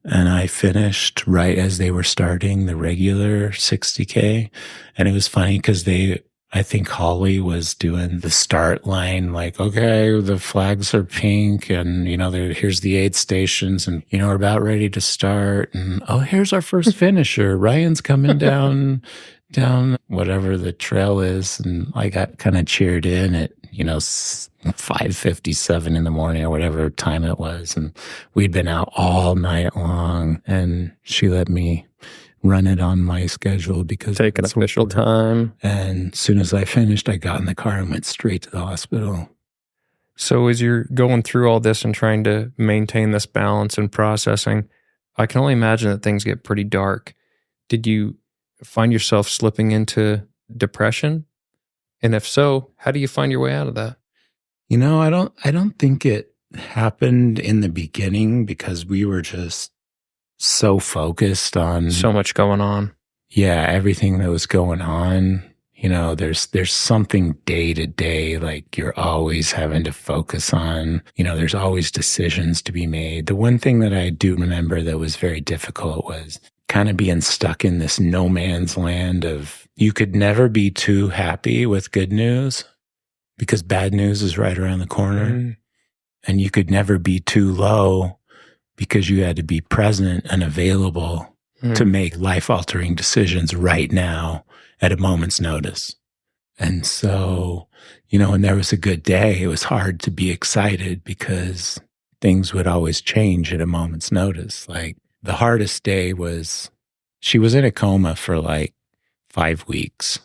And I finished right as they were starting the regular 60K. And it was funny because I think Holly was doing the start line, like, okay, the flags are pink and, you know, here's the aid stations and, you know, we're about ready to start. And, oh, here's our first finisher. Ryan's coming down whatever the trail is. And I got kind of cheered in at, you know, 5:57 in the morning or whatever time it was. And we'd been out all night long and she let me run it on my schedule because take an official time. And as soon as I finished, I got in the car and went straight to the hospital. So as you're going through all this and trying to maintain this balance and processing, I can only imagine that things get pretty dark. Did you find yourself slipping into depression? And if so, how do you find your way out of that? You know, I don't think it happened in the beginning because we were just so focused on so much going on. Yeah, everything that was going on. You know, there's something day to day, like you're always having to focus on, you know, there's always decisions to be made. The one thing that I do remember that was very difficult was kind of being stuck in this no man's land of you could never be too happy with good news because bad news is right around the corner. And you could never be too low because you had to be present and available to make life-altering decisions right now at a moment's notice. And so, when there was a good day, it was hard to be excited because things would always change at a moment's notice. Like the hardest day was, she was in a coma for like 5 weeks,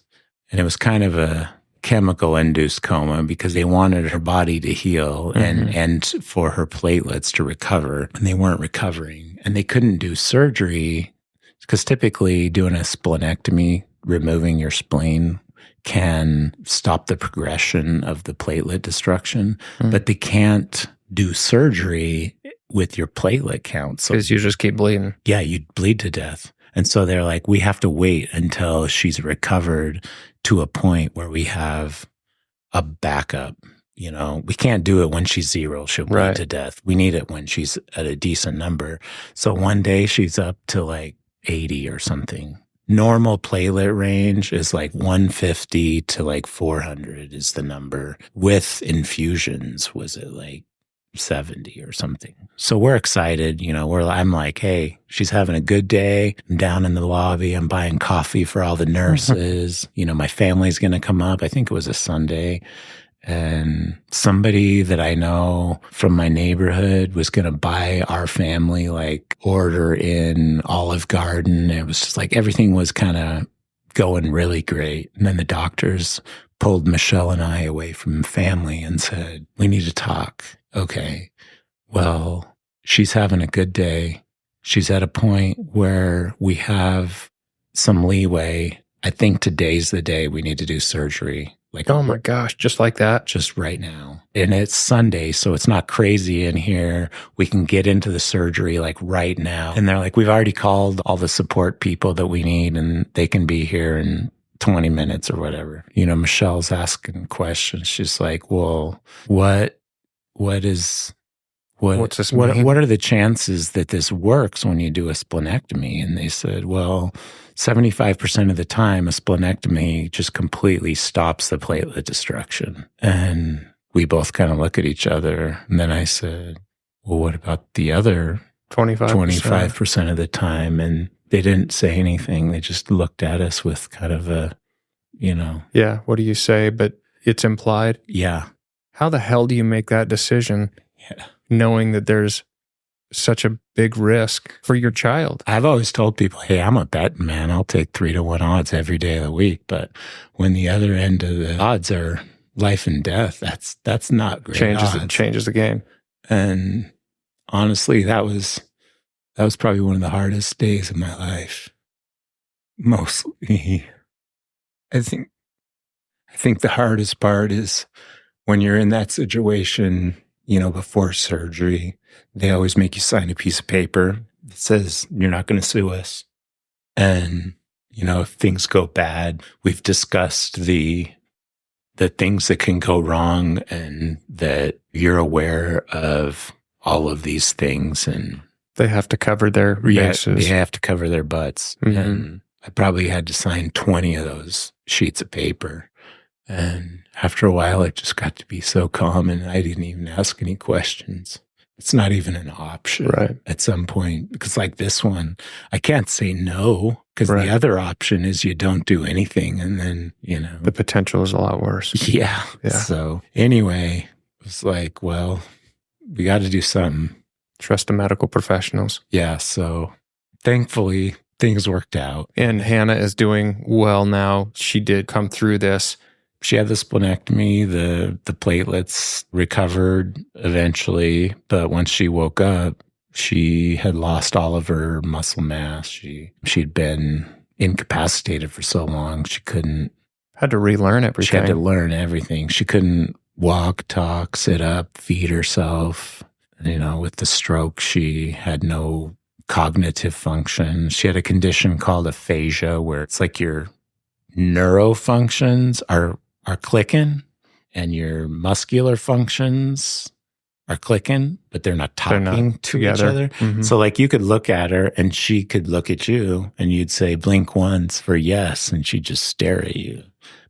and it was kind of a chemical-induced coma because they wanted her body to heal and for her platelets to recover, and they weren't recovering. And they couldn't do surgery because typically doing a splenectomy, removing your spleen, can stop the progression of the platelet destruction, but they can't do surgery with your platelet count. So Because you just keep bleeding. yeah, you'd bleed to death. And so they're like, we have to wait until she's recovered to a point where we have a backup. We can't do it when she's 0. She'll bleed to death. We need it when she's at a decent number. So one day she's up to like 80 or something. Normal platelet range is like 150 to like 400 is the number. With infusions, was it like 70 or something? So we're excited, I'm like, hey, she's having a good day. I'm down in the lobby. I'm buying coffee for all the nurses. My family's going to come up. I think it was a Sunday. And somebody that I know from my neighborhood was going to buy our family, like, order in Olive Garden. It was just like everything was kind of going really great. And then the doctors pulled Michelle and I away from family and said, we need to talk. Okay, well, she's having a good day. She's at a point where we have some leeway. I think today's the day we need to do surgery. Like, oh my gosh, just like that? Just right now. And it's Sunday, so it's not crazy in here. We can get into the surgery like right now. And they're like, we've already called all the support people that we need, and they can be here in 20 minutes or whatever. Michelle's asking questions. She's like, well, what's this mean? What are the chances that this works when you do a splenectomy? And they said, well, 75% of the time, a splenectomy just completely stops the platelet destruction. And we both kind of look at each other. And then I said, well, what about the other 25% of the time? And they didn't say anything. They just looked at us with kind of a, Yeah, what do you say? But it's implied. Yeah. How the hell do you make that decision? Yeah. Knowing that there's such a big risk for your child? I've always told people, hey, I'm a betting man. I'll take 3-1 odds every day of the week. But when the other end of the odds are life and death, that's not great. Changes the game. And honestly, that was probably one of the hardest days of my life. Mostly, I think the hardest part is when you're in that situation, before surgery, they always make you sign a piece of paper that says you're not going to sue us. And, if things go bad, we've discussed the things that can go wrong and that you're aware of all of these things. And they have to cover their bases. They have to cover their butts. Mm-hmm. And I probably had to sign 20 of those sheets of paper. And after a while, it just got to be so calm, and I didn't even ask any questions. It's not even an option at some point. Because like this one, I can't say no, because the other option is you don't do anything, and then, the potential is a lot worse. Yeah. So anyway, it was like, well, we got to do something. Trust the medical professionals. Yeah. So thankfully, things worked out. And Hannah is doing well now. She did come through this. She had the splenectomy, the platelets recovered eventually, but once she woke up, she had lost all of her muscle mass. She'd been incapacitated for so long, had to relearn everything. She had to learn everything. She couldn't walk, talk, sit up, feed herself. With the stroke, she had no cognitive function. She had a condition called aphasia, where it's like your neurofunctions are clicking and your muscular functions are clicking, but they're not talking to each other. Mm-hmm. So like you could look at her and she could look at you and you'd say blink once for yes, and she'd just stare at you.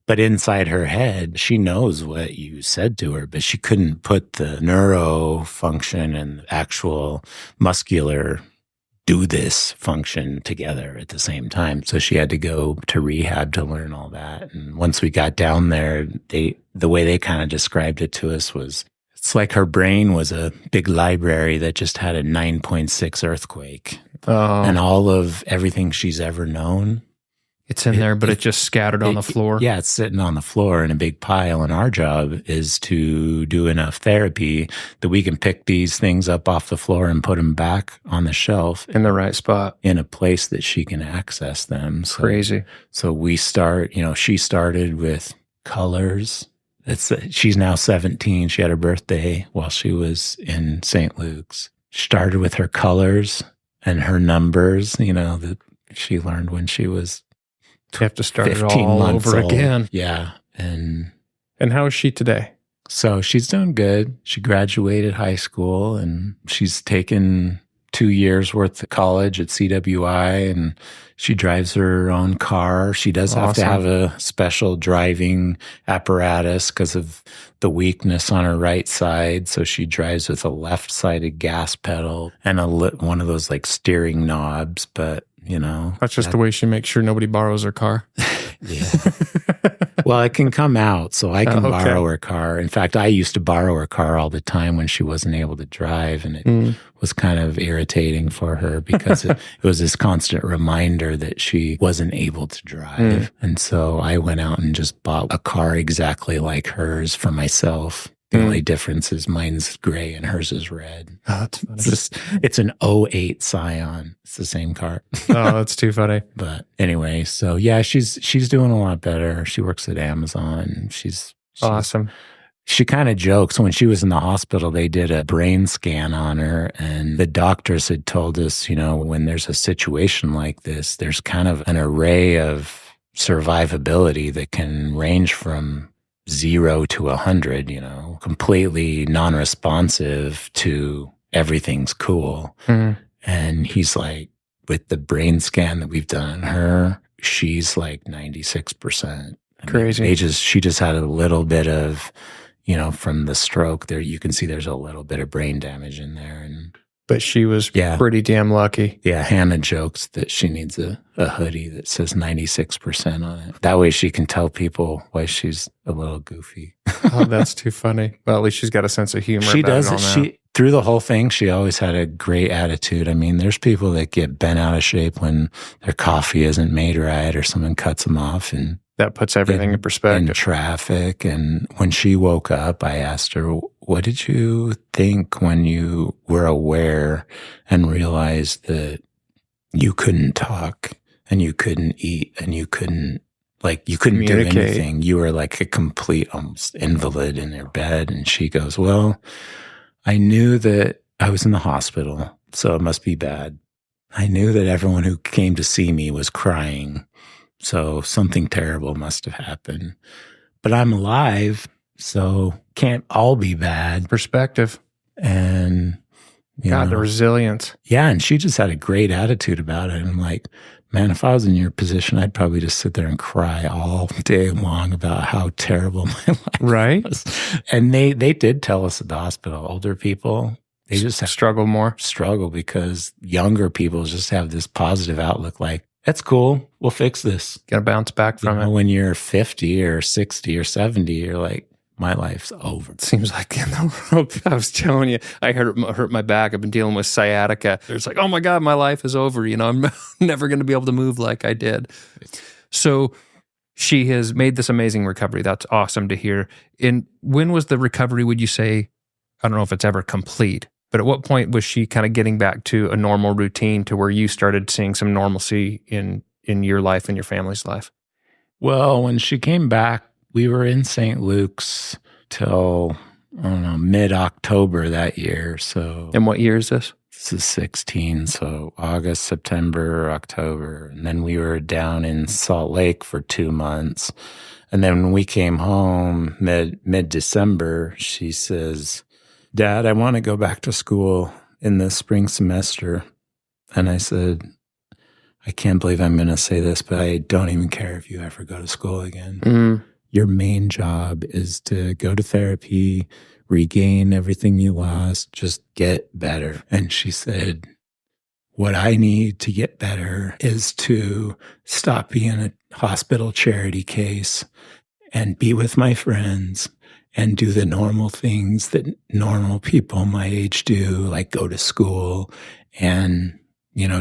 But inside her head, she knows what you said to her, but she couldn't put the neuro function and actual muscular do this function together at the same time. So she had to go to rehab to learn all that. And once we got down there, the way they kind of described it to us was, it's like her brain was a big library that just had a 9.6 earthquake. Oh. And all of everything she's ever known. It's in there, but it just scattered on the floor. Yeah, it's sitting on the floor in a big pile. And our job is to do enough therapy that we can pick these things up off the floor and put them back on the shelf. In the right spot. In a place that she can access them. So, Crazy. So we start, she started with colors. She's now 17. She had her birthday while she was in St. Luke's. Started with her colors and her numbers, that she learned when she was you have to start it all over again. Yeah. And how is she today? So she's doing good. She graduated high school and she's taken 2 years worth of college at CWI, and she drives her own car. She does have to have a special driving apparatus because of the weakness on her right side. So she drives with a left-sided gas pedal and one of those like steering knobs, but that's just the way she makes sure nobody borrows her car. Yeah. Well, it can come out, so I can borrow her car. In fact, I used to borrow her car all the time when she wasn't able to drive, and it was kind of irritating for her because it was this constant reminder that she wasn't able to drive. And so I went out and just bought a car exactly like hers for myself. The only difference is mine's gray and hers is red. Oh, that's funny. It's an '08 Scion. It's the same car. Oh, that's too funny. But anyway, so yeah, she's doing a lot better. She works at Amazon. She's awesome. She kind of jokes. When she was in the hospital, they did a brain scan on her, and the doctors had told us, when there's a situation like this, there's kind of an array of survivability that can range from 0 to 100, completely non-responsive to everything's cool. And he's like, with the brain scan that we've done on her, she's like 96%. Crazy. She just had a little bit of, from the stroke there, you can see there's a little bit of brain damage in there. But she was pretty damn lucky. Yeah, Hannah jokes that she needs a hoodie that says 96% on it. That way she can tell people why she's a little goofy. Oh, that's too funny. Well, at least she's got a sense of humor. She does it. Through the whole thing, she always had a great attitude. I mean, there's people that get bent out of shape when their coffee isn't made right or someone cuts them off, and that puts everything in perspective. In traffic. And when she woke up, I asked her, what did you think when you were aware and realized that you couldn't talk and you couldn't eat and you couldn't do anything? You were like a complete almost invalid in your bed. And she goes, well, I knew that I was in the hospital, so it must be bad. I knew that everyone who came to see me was crying. So something terrible must have happened. But I'm alive, so can't all be bad. Perspective. And, the resilience. Yeah, and she just had a great attitude about it. And I'm like, man, if I was in your position, I'd probably just sit there and cry all day long about how terrible my life was. And they did tell us at the hospital, older people, they just struggle because younger people just have this positive outlook like, that's cool. We'll fix this. Got to bounce back from it. When you're 50 or 60 or 70, you're like, my life's over. It seems like in the world. I was telling you, I hurt my back. I've been dealing with sciatica. It's like, oh my God, my life is over. I'm never going to be able to move like I did. So she has made this amazing recovery. That's awesome to hear. And when was the recovery, would you say, I don't know if it's ever complete, but at what point was she kind of getting back to a normal routine to where you started seeing some normalcy in your life and your family's life? Well, when she came back, we were in St. Luke's till, mid-October that year. So, and what year is this? This is 16, so August, September, October. And then we were down in Salt Lake for 2 months. And then when we came home mid-December, she says, Dad, I want to go back to school in the spring semester. And I said, I can't believe I'm going to say this, but I don't even care if you ever go to school again. Your main job is to go to therapy, regain everything you lost, just get better. And she said, what I need to get better is to stop being a hospital charity case and be with my friends and do the normal things that normal people my age do, like go to school and,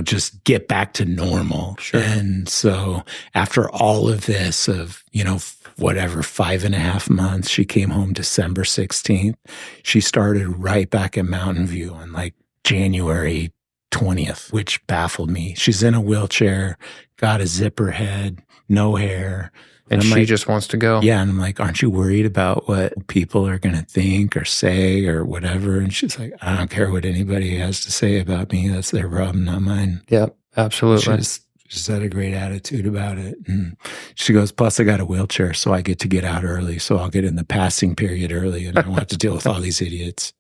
just get back to normal. Sure. And so after all of this of, 5.5 months, she came home December 16th. She started right back at Mountain View on like January 20th, which baffled me. She's in a wheelchair, got a zipper head, no hair. And she just wants to go. Yeah. And I'm like, aren't you worried about what people are going to think or say or whatever? And she's like, I don't care what anybody has to say about me. That's their problem, not mine. Yep, absolutely. She's had a great attitude about it. And she goes, plus I got a wheelchair, so I get out early. So I'll get in the passing period early and I don't have to deal with all these idiots.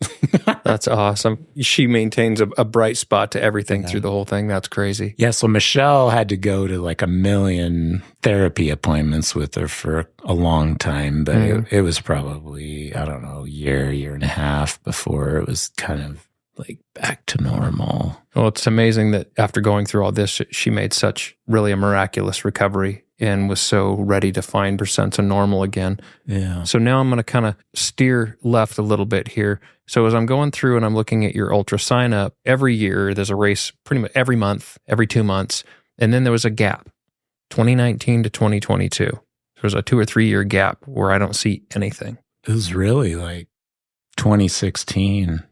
That's awesome. She maintains a bright spot to everything through the whole thing. That's crazy. Yeah, so Michelle had to go to like 1 million therapy appointments with her for a long time, but it was probably, I don't know, a year and a half before it was kind of like back to normal. Well, it's amazing that after going through all this, she made such really a miraculous recovery and was so ready to find her sense of normal again. Yeah. So now I'm going to kind of steer left a little bit here. So as I'm going through and I'm looking at your ultra sign up, every year there's a race pretty much every month, every 2 months. And then there was a gap, 2019 to 2022. There was a 2 or 3 year gap where I don't see anything. It was really like 2016.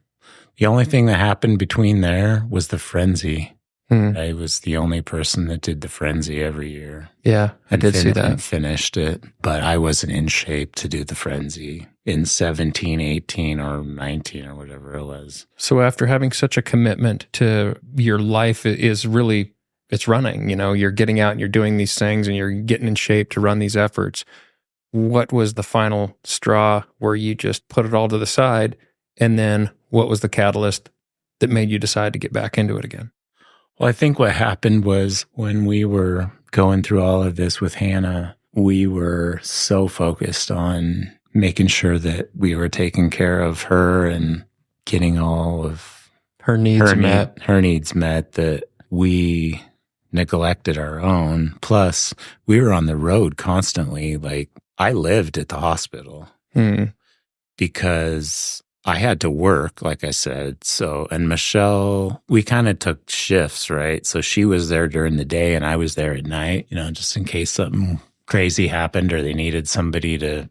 The only thing that happened between there was the frenzy. I was the only person that did the frenzy every year. Yeah, I did see that. And finished it, but I wasn't in shape to do the frenzy in 17, 18, or 19, or whatever it was. So after having such a commitment to your life is really, it's running, you're getting out and you're doing these things and you're getting in shape to run these efforts. What was the final straw where you just put it all to the side? And then what was the catalyst that made you decide to get back into it again? Well, I think what happened was when we were going through all of this with Hannah, we were so focused on making sure that we were taking care of her and getting all of her needs met that we neglected our own. Plus, we were on the road constantly. Like, I lived at the hospital because I had to work, like I said. So, and Michelle, we kind of took shifts, right? So she was there during the day and I was there at night, just in case something crazy happened or they needed somebody to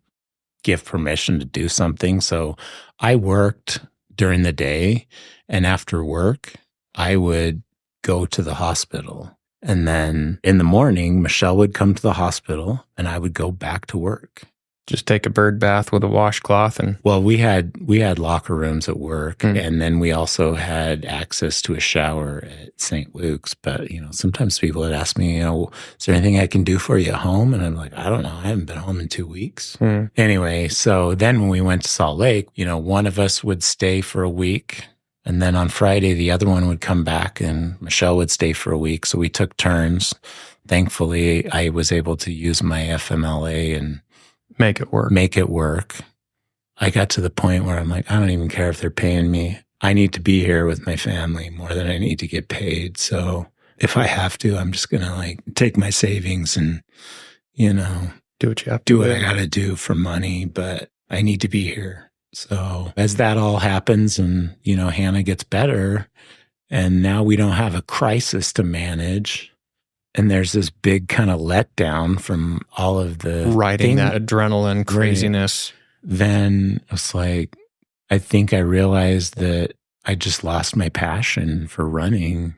give permission to do something. So I worked during the day, and after work, I would go to the hospital. And then in the morning, Michelle would come to the hospital and I would go back to work. Just take a bird bath with a washcloth and... Well, we had locker rooms at work, and then we also had access to a shower at St. Luke's. But, sometimes people would ask me, is there anything I can do for you at home? And I'm like, I don't know. I haven't been home in 2 weeks. Anyway, so then when we went to Salt Lake, one of us would stay for a week. And then on Friday, the other one would come back and Michelle would stay for a week. So we took turns. Thankfully, I was able to use my FMLA and make it work. I got to the point where I'm like, I don't even care if they're paying me. I need to be here with my family more than I need to get paid. So if I have to, I'm just going to take my savings and, do what you have to do what I got to do for money, but I need to be here. So as that all happens and, Hannah gets better and now we don't have a crisis to manage. And there's this big kind of letdown from all of the riding that adrenaline craziness. Then it's like, I think I realized that I just lost my passion for running.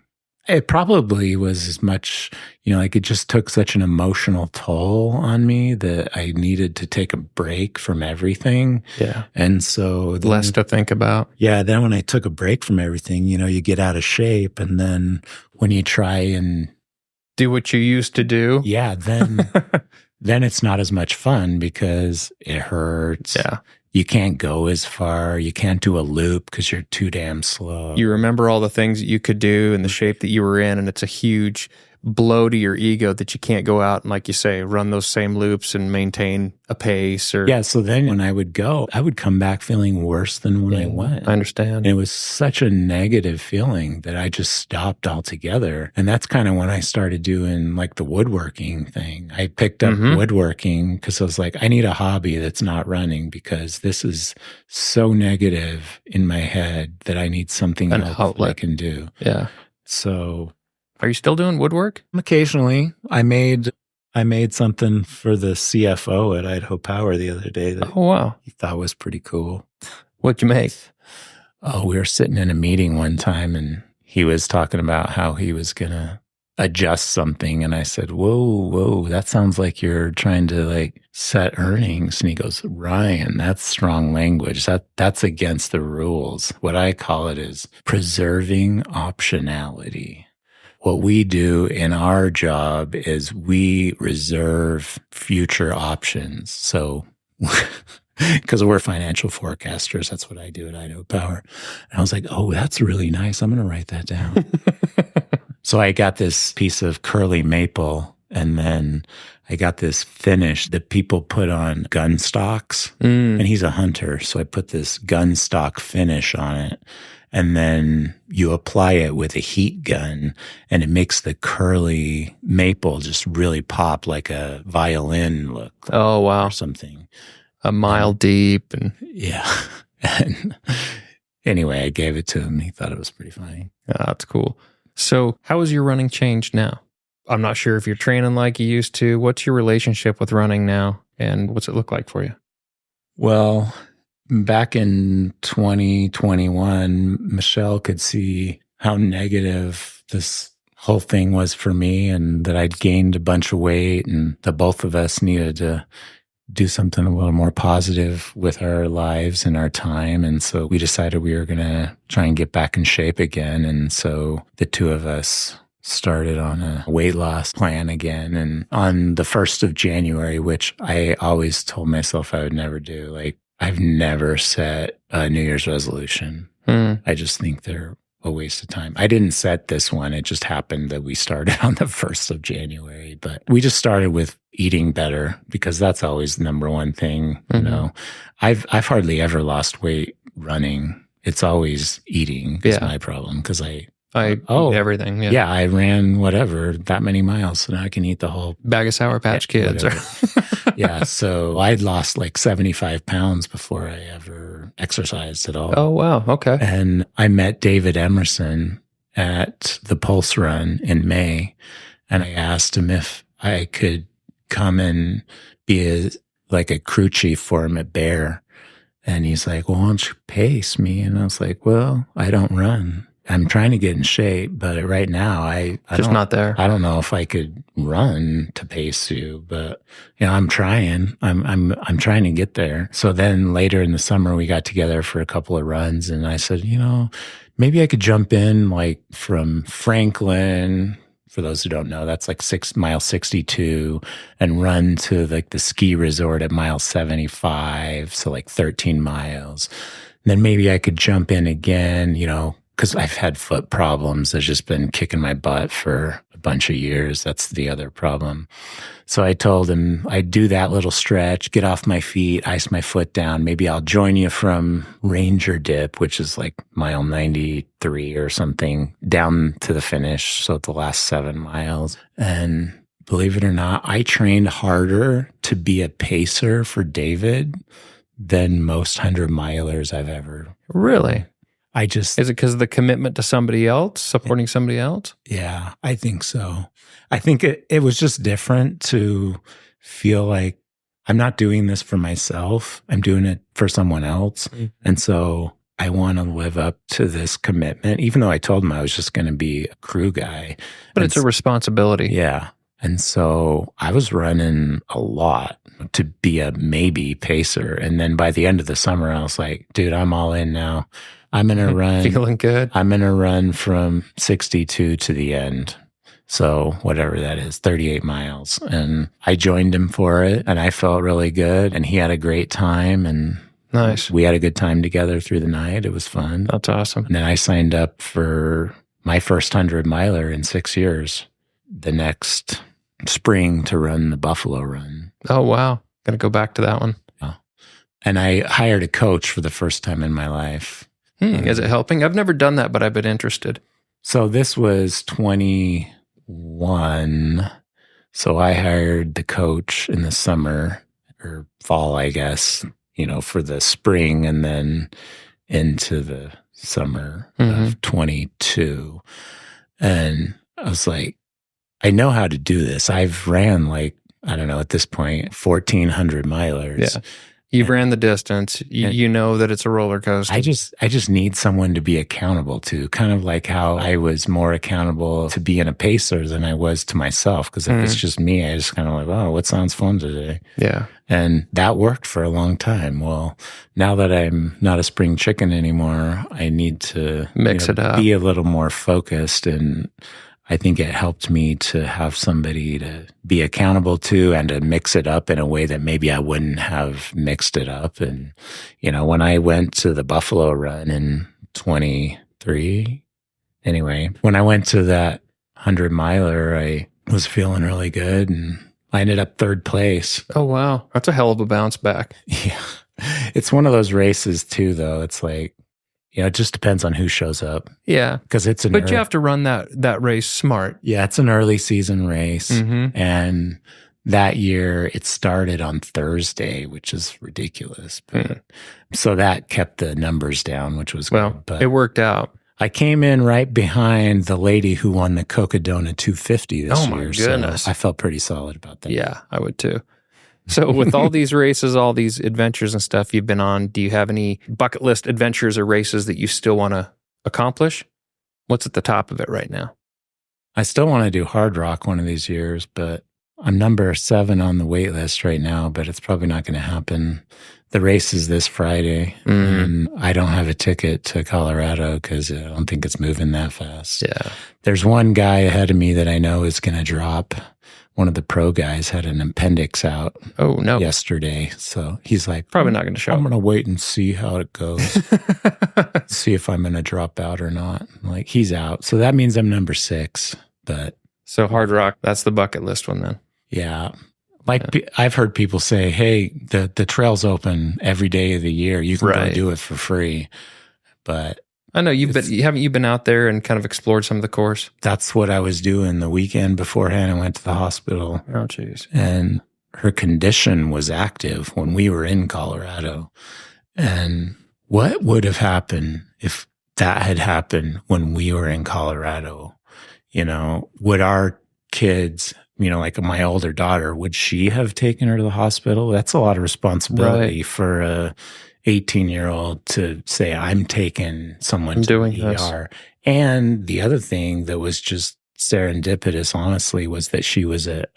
It probably was as much, it just took such an emotional toll on me that I needed to take a break from everything. Yeah. And so then, less to think about. Yeah. Then when I took a break from everything, you get out of shape. And then when you try and do what you used to do. Yeah, then it's not as much fun because it hurts. Yeah. You can't go as far. You can't do a loop because you're too damn slow. You remember all the things that you could do and the shape that you were in, and it's a huge blow to your ego that you can't go out and, like you say, run those same loops and maintain a pace. Or Yeah, so then when I would go, I would come back feeling worse than when I went. I understand. And it was such a negative feeling that I just stopped altogether. And that's kind of when I started doing like the woodworking thing. I picked up woodworking because I was like, I need a hobby that's not running because this is so negative in my head that I need something else that I can do. Yeah. So are you still doing woodwork? occasionally I made something for the CFO at Idaho Power the other day that he thought was pretty cool. What'd you make? Oh, we were sitting in a meeting one time and he was talking about how he was going to adjust something. And I said, whoa, that sounds like you're trying to like set earnings. And he goes, Ryan, that's strong language. That's against the rules. What I call it is preserving optionality. What we do in our job is we reserve future options. So because we're financial forecasters, that's what I do at Idaho Power. And I was like, oh, that's really nice. I'm going to write that down. So I got this piece of curly maple, and then I got this finish that people put on gun stocks. And he's a hunter, so I put this gun stock finish on it. And then you apply it with a heat gun, and it makes the curly maple just really pop like a violin look. Oh, wow. Or something. A mile deep. And yeah. And anyway, I gave it to him. He thought it was pretty funny. Oh, that's cool. So how has your running changed now? I'm not sure if you're training like you used to. What's your relationship with running now, and what's it look like for you? Well, back in 2021, Michelle could see how negative this whole thing was for me and that I'd gained a bunch of weight and the both of us needed to do something a little more positive with our lives and our time. And so we decided we were going to try and get back in shape again. And so the two of us started on a weight loss plan again. And on the 1st of January, which I always told myself I would never do, like I've never set a New Year's resolution. I just think they're a waste of time. I didn't set this one. It just happened that we started on the 1st of January, but we just started with eating better because that's always the number one thing. You know, I've hardly ever lost weight running. It's always eating is my problem because I eat everything. Yeah. I ran whatever that many miles, so now I can eat the whole bag of Sour Patch Kids. Yeah, so I'd lost like 75 pounds before I ever exercised at all. Oh, wow. Okay. And I met David Emerson at the Pulse Run in May, and I asked him if I could come and be like a crew chief for him at Bear. And he's like, well, why don't you pace me? And I was like, well, I don't run. I'm trying to get in shape, but right now I just not there. I don't know if I could run to pace you, but you know, I'm trying. I'm trying to get there. So then later in the summer we got together for a couple of runs and I said, you know, maybe I could jump in like from Franklin. For those who don't know, that's like mile 62 and run to like the ski resort at mile 75. So like 13 miles. And then maybe I could jump in again, you know, because I've had foot problems. I've just been kicking my butt for a bunch of years. That's the other problem. So I told him I'd do that little stretch, get off my feet, ice my foot down. Maybe I'll join you from Ranger Dip, which is like mile 93 or something, down to the finish. So the last 7 miles. And believe it or not, I trained harder to be a pacer for David than most 100-milers I've ever. Really? Is it because of the commitment to somebody else, supporting somebody else? Yeah, I think so. I think it was just different to feel like I'm not doing this for myself. I'm doing it for someone else. And so I want to live up to this commitment, even though I told him I was just going to be a crew guy. But it's a responsibility. Yeah. And so I was running a lot to be a maybe pacer. And then by the end of the summer, I was like, dude, I'm all in now. I'm going to run. Feeling good. I'm going to run from 62 to the end. So whatever that is, 38 miles. And I joined him for it and I felt really good and he had a great time and nice. We had a good time together through the night. It was fun. That's awesome. And then I signed up for my first 100-miler in 6 years. the next spring to run the Buffalo Run. Oh, wow. Going to go back to that one. And I hired a coach for the first time in my life. Is it helping? I've never done that, but I've been interested. So this was 21. So I hired the coach in the summer or fall, I guess, for the spring and then into the summer of 22. And I was like, I know how to do this. I've ran I don't know, at this point, 1,400 milers. Yeah. You've ran the distance. You know that it's a roller coaster. I just need someone to be accountable to, kind of like how I was more accountable to being a pacer than I was to myself. Because if it's just me, I just kind of oh, what sounds fun today? Yeah. And that worked for a long time. Well, now that I'm not a spring chicken anymore, I need to mix it up, be a little more focused. And I think it helped me to have somebody to be accountable to and to mix it up in a way that maybe I wouldn't have mixed it up. And, when I went to the Buffalo Run in 23, anyway, when I went to that 100-miler, I was feeling really good and I ended up third place. Oh, wow. That's a hell of a bounce back. Yeah. It's one of those races too, though. It's like, it just depends on who shows up. Yeah. Because it's But you have to run that race smart. Yeah, it's an early season race. Mm-hmm. And that year it started on Thursday, which is ridiculous. But, so that kept the numbers down, which was good. But it worked out. I came in right behind the lady who won the Cocodona 250 this year. Oh, my goodness. So I felt pretty solid about that. Yeah, I would too. So with all these races, all these adventures and stuff you've been on, do you have any bucket list adventures or races that you still want to accomplish? What's at the top of it right now? I still want to do Hard Rock one of these years, but I'm number 7 on the wait list right now, but it's probably not going to happen. The race is this Friday, and I don't have a ticket to Colorado because I don't think it's moving that fast. Yeah. There's one guy ahead of me that I know is going to drop. One of the pro guys had an appendix out yesterday. So he's like, probably not going to show. I'm going to wait and see how it goes. See if I'm going to drop out or not. Like, he's out. So that means I'm number 6. But so Hard Rock, that's the bucket list one then. Yeah. I've heard people say, hey, the trail's open every day of the year. You can go do it for free. But I know haven't you been out there and kind of explored some of the course? That's what I was doing the weekend beforehand. I went to the hospital. Oh, jeez. And her condition was active when we were in Colorado. And what would have happened if that had happened when we were in Colorado? Would our kids, like my older daughter, would she have taken her to the hospital? That's a lot of responsibility for a 18-year-old to say, I'm taking someone to the ER. And the other thing that was just serendipitous, honestly, was that she was at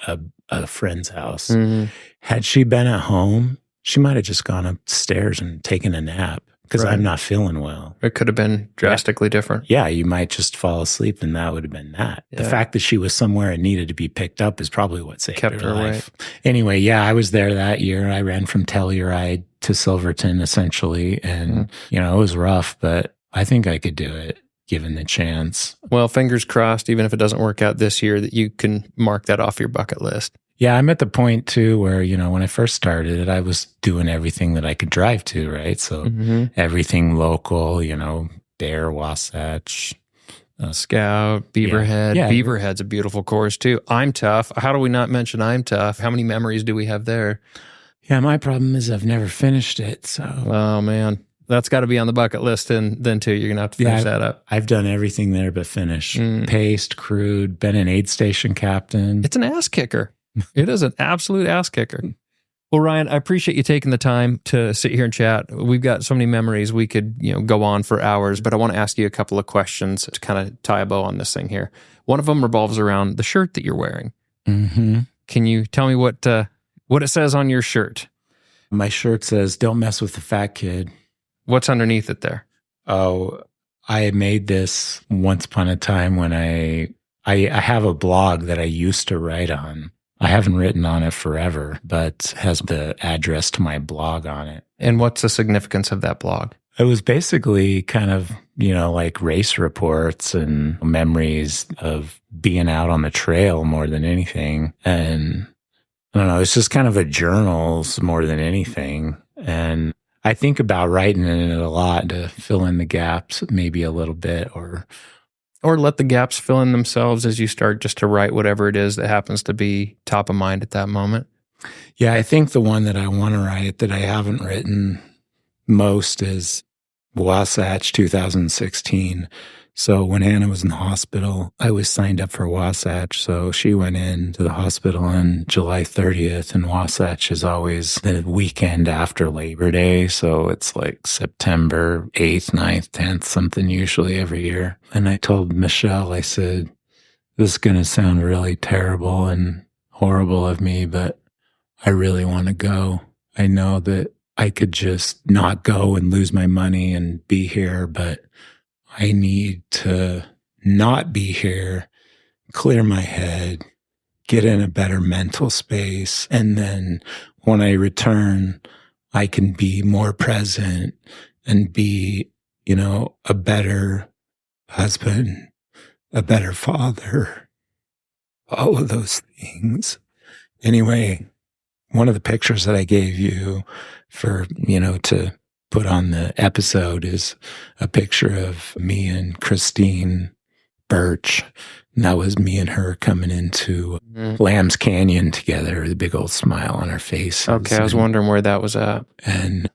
a friend's house. Mm-hmm. Had she been at home, she might have just gone upstairs and taken a nap because I'm not feeling well. It could have been drastically different. Yeah, you might just fall asleep and that would have been that. Yeah. The fact that she was somewhere and needed to be picked up is probably what saved kept her life. Anyway, yeah, I was there that year. I ran from Telluride to Silverton, essentially. And, it was rough, but I think I could do it given the chance. Well, fingers crossed, even if it doesn't work out this year, that you can mark that off your bucket list. Yeah, I'm at the point too where, when I first started, I was doing everything that I could drive to, right? So everything local, Bear, Wasatch, Scout, Beaverhead. Yeah. Beaverhead's a beautiful course too. I'm Tough. How do we not mention I'm Tough? How many memories do we have there? Yeah, my problem is I've never finished it. So, oh man, that's got to be on the bucket list. And then too, you're gonna have to finish that up. I've done everything there but finish. Paced, crewed, been an aid station captain. It's an ass kicker. It is an absolute ass kicker. Well, Ryan, I appreciate you taking the time to sit here and chat. We've got so many memories. We could, go on for hours, but I want to ask you a couple of questions to kind of tie a bow on this thing here. One of them revolves around the shirt that you're wearing. Mm-hmm. Can you tell me what it says on your shirt? My shirt says, "Don't mess with the fat kid." What's underneath it there? Oh, I made this once upon a time when I have a blog that I used to write on. I haven't written on it forever, but has the address to my blog on it. And what's the significance of that blog? It was basically kind of like race reports and memories of being out on the trail more than anything. And I don't know, it's just kind of a journals more than anything. And I think about writing in it a lot to fill in the gaps maybe a little bit, or let the gaps fill in themselves as you start just to write whatever it is that happens to be top of mind at that moment. Yeah, I think the one that I want to write that I haven't written most is Wasatch 2016. So when Hannah was in the hospital, I was signed up for Wasatch. So she went into the hospital on July 30th, and Wasatch is always the weekend after Labor Day. So it's like September 8th, 9th, 10th, something usually every year. And I told Michelle, I said, this is going to sound really terrible and horrible of me, but I really want to go. I know that I could just not go and lose my money and be here, but I need to not be here, clear my head, get in a better mental space. And then when I return, I can be more present and be, a better husband, a better father, all of those things. Anyway, one of the pictures that I gave you for, to put on the episode is a picture of me and Christine Birch. And that was me and her coming into Lamb's Canyon together with a big old smile on our face. Okay, I was wondering where that was at. And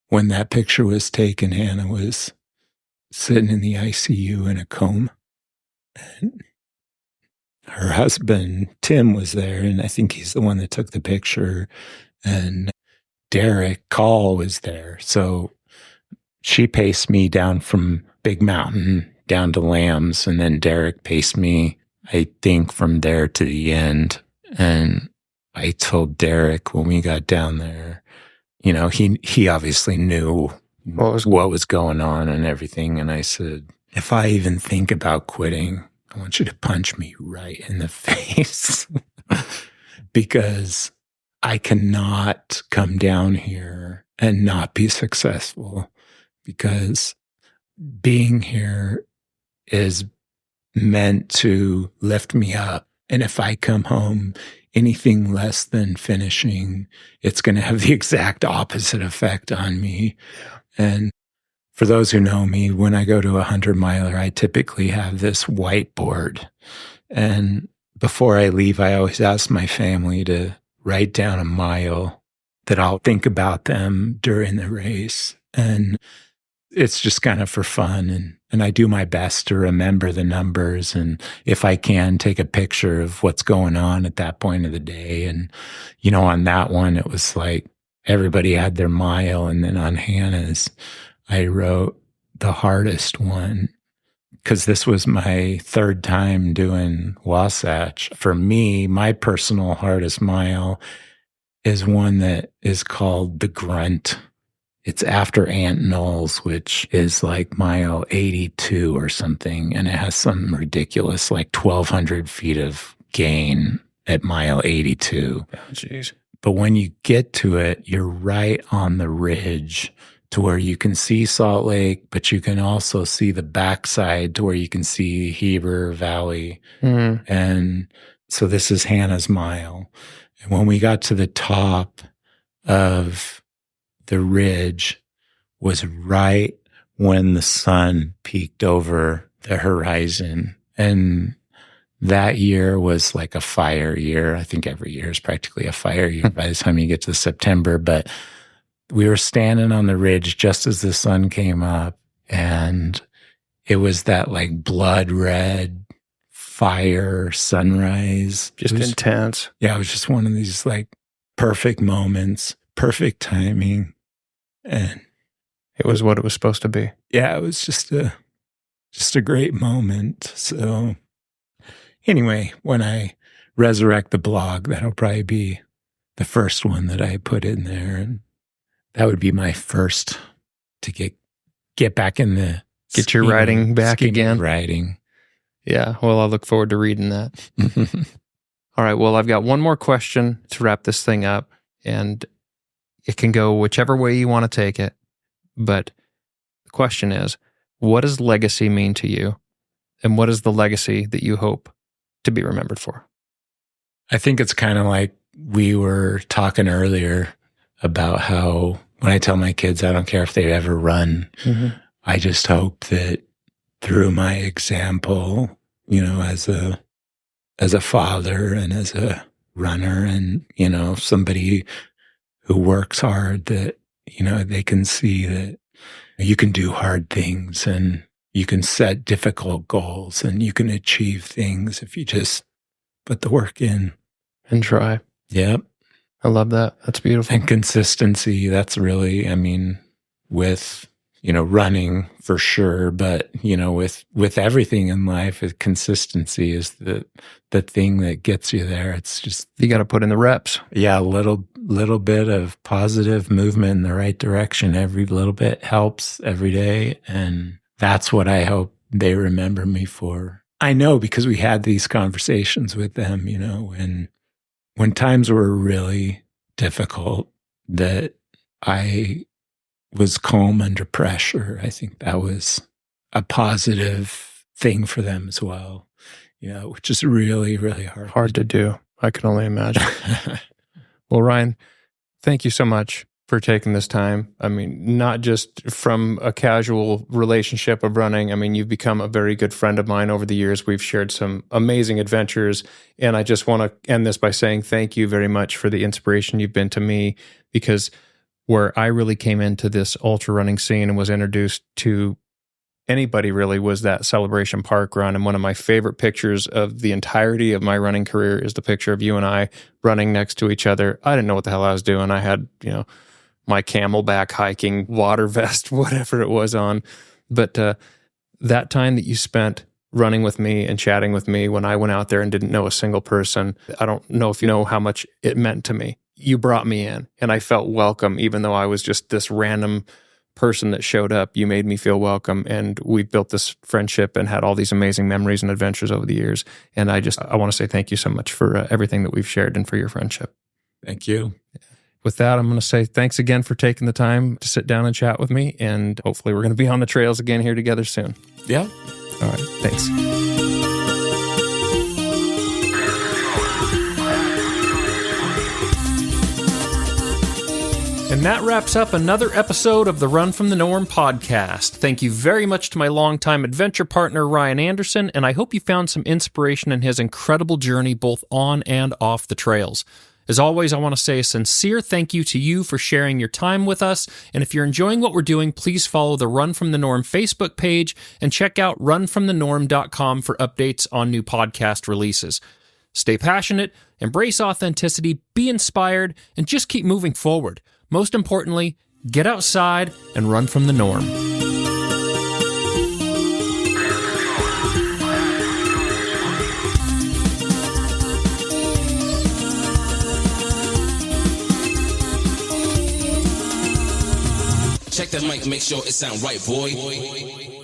when that picture was taken, Hannah was sitting in the ICU in a coma. And her husband, Tim, was there, and I think he's the one that took the picture. And Derek Call was there. So she paced me down from Big Mountain down to Lambs, and then Derek paced me, I think, from there to the end. And I told Derek when we got down there, he obviously knew what was going on and everything. And I said, if I even think about quitting, I want you to punch me right in the face because I cannot come down here and not be successful, because being here is meant to lift me up. And if I come home anything less than finishing, it's going to have the exact opposite effect on me. And for those who know me, when I go to a 100-miler, I typically have this whiteboard. And before I leave, I always ask my family to write down a mile that I'll think about them during the race. And it's just kind of for fun. And I do my best to remember the numbers. And if I can, take a picture of what's going on at that point of the day. And, on that one, it was like everybody had their mile. And then on Hannah's, I wrote the hardest one, because this was my third time doing Wasatch. For me, my personal hardest mile is one that is called the Grunt. It's after Ant Knolls, which is like mile 82 or something. And it has some ridiculous, like 1,200 feet of gain at mile 82. Oh, jeez. But when you get to it, you're right on the ridge to where you can see Salt Lake, but you can also see the backside to where you can see Heber Valley. Mm. And so this is Hannah's mile. And when we got to the top of the ridge was right when the sun peaked over the horizon. And that year was like a fire year. I think every year is practically a fire year by the time you get to September. But we were standing on the ridge just as the sun came up, and it was that like blood red fire sunrise. Just intense. Yeah, it was just one of these like perfect moments, perfect timing. And it was what it was supposed to be. Yeah, it was just a great moment. So anyway, when I resurrect the blog, that'll probably be the first one that I put in there. And that would be my first to get back in the get your writing back again. Writing. Yeah. Well, I look forward to reading that. All right. Well, I've got one more question to wrap this thing up, and it can go whichever way you want to take it. But the question is, What does legacy mean to you? And what is the legacy that you hope to be remembered for? I think it's kind of like we were talking earlier about how when I tell my kids, I don't care if they ever run, I just hope that through my example, as a father and as a runner and, somebody who works hard, that, they can see that you can do hard things and you can set difficult goals and you can achieve things if you just put the work in. And try. Yep. I love that. That's beautiful. And consistency, that's really, with, running for sure, but, with everything in life, consistency is the thing that gets you there. It's just, you got to put in the reps. Yeah, a little bit of positive movement in the right direction. Every little bit helps every day. And that's what I hope they remember me for. I know because we had these conversations with them, when times were really difficult, that I was calm under pressure. I think that was a positive thing for them as well, which is really, really hard. Hard to do. I can only imagine. Well, Ryan, thank you so much for taking this time. Not just from a casual relationship of running. You've become a very good friend of mine over the years. We've shared some amazing adventures. And I just want to end this by saying thank you very much for the inspiration you've been to me, because where I really came into this ultra running scene and was introduced to anybody really was that Celebration Park run. And one of my favorite pictures of the entirety of my running career is the picture of you and I running next to each other. I didn't know what the hell I was doing. I had, my Camelback hiking water vest, whatever it was on. But that time that you spent running with me and chatting with me when I went out there and didn't know a single person, I don't know if you know how much it meant to me. You brought me in and I felt welcome, even though I was just this random person that showed up. You made me feel welcome, and we built this friendship and had all these amazing memories and adventures over the years. And I want to say thank you so much for everything that we've shared and for your friendship. Thank you. With that, I'm going to say thanks again for taking the time to sit down and chat with me, and hopefully we're going to be on the trails again here together soon. Yeah. All right. Thanks. And that wraps up another episode of the Run from the Norm podcast. Thank you very much to my longtime adventure partner, Ryan Anderson, and I hope you found some inspiration in his incredible journey both on and off the trails. As always, I want to say a sincere thank you to you for sharing your time with us. And if you're enjoying what we're doing, please follow the Run from the Norm Facebook page and check out runfromthenorm.com for updates on new podcast releases. Stay passionate, embrace authenticity, be inspired, and just keep moving forward. Most importantly, get outside and run from the norm. Check that mic, make sure it sound right, boy.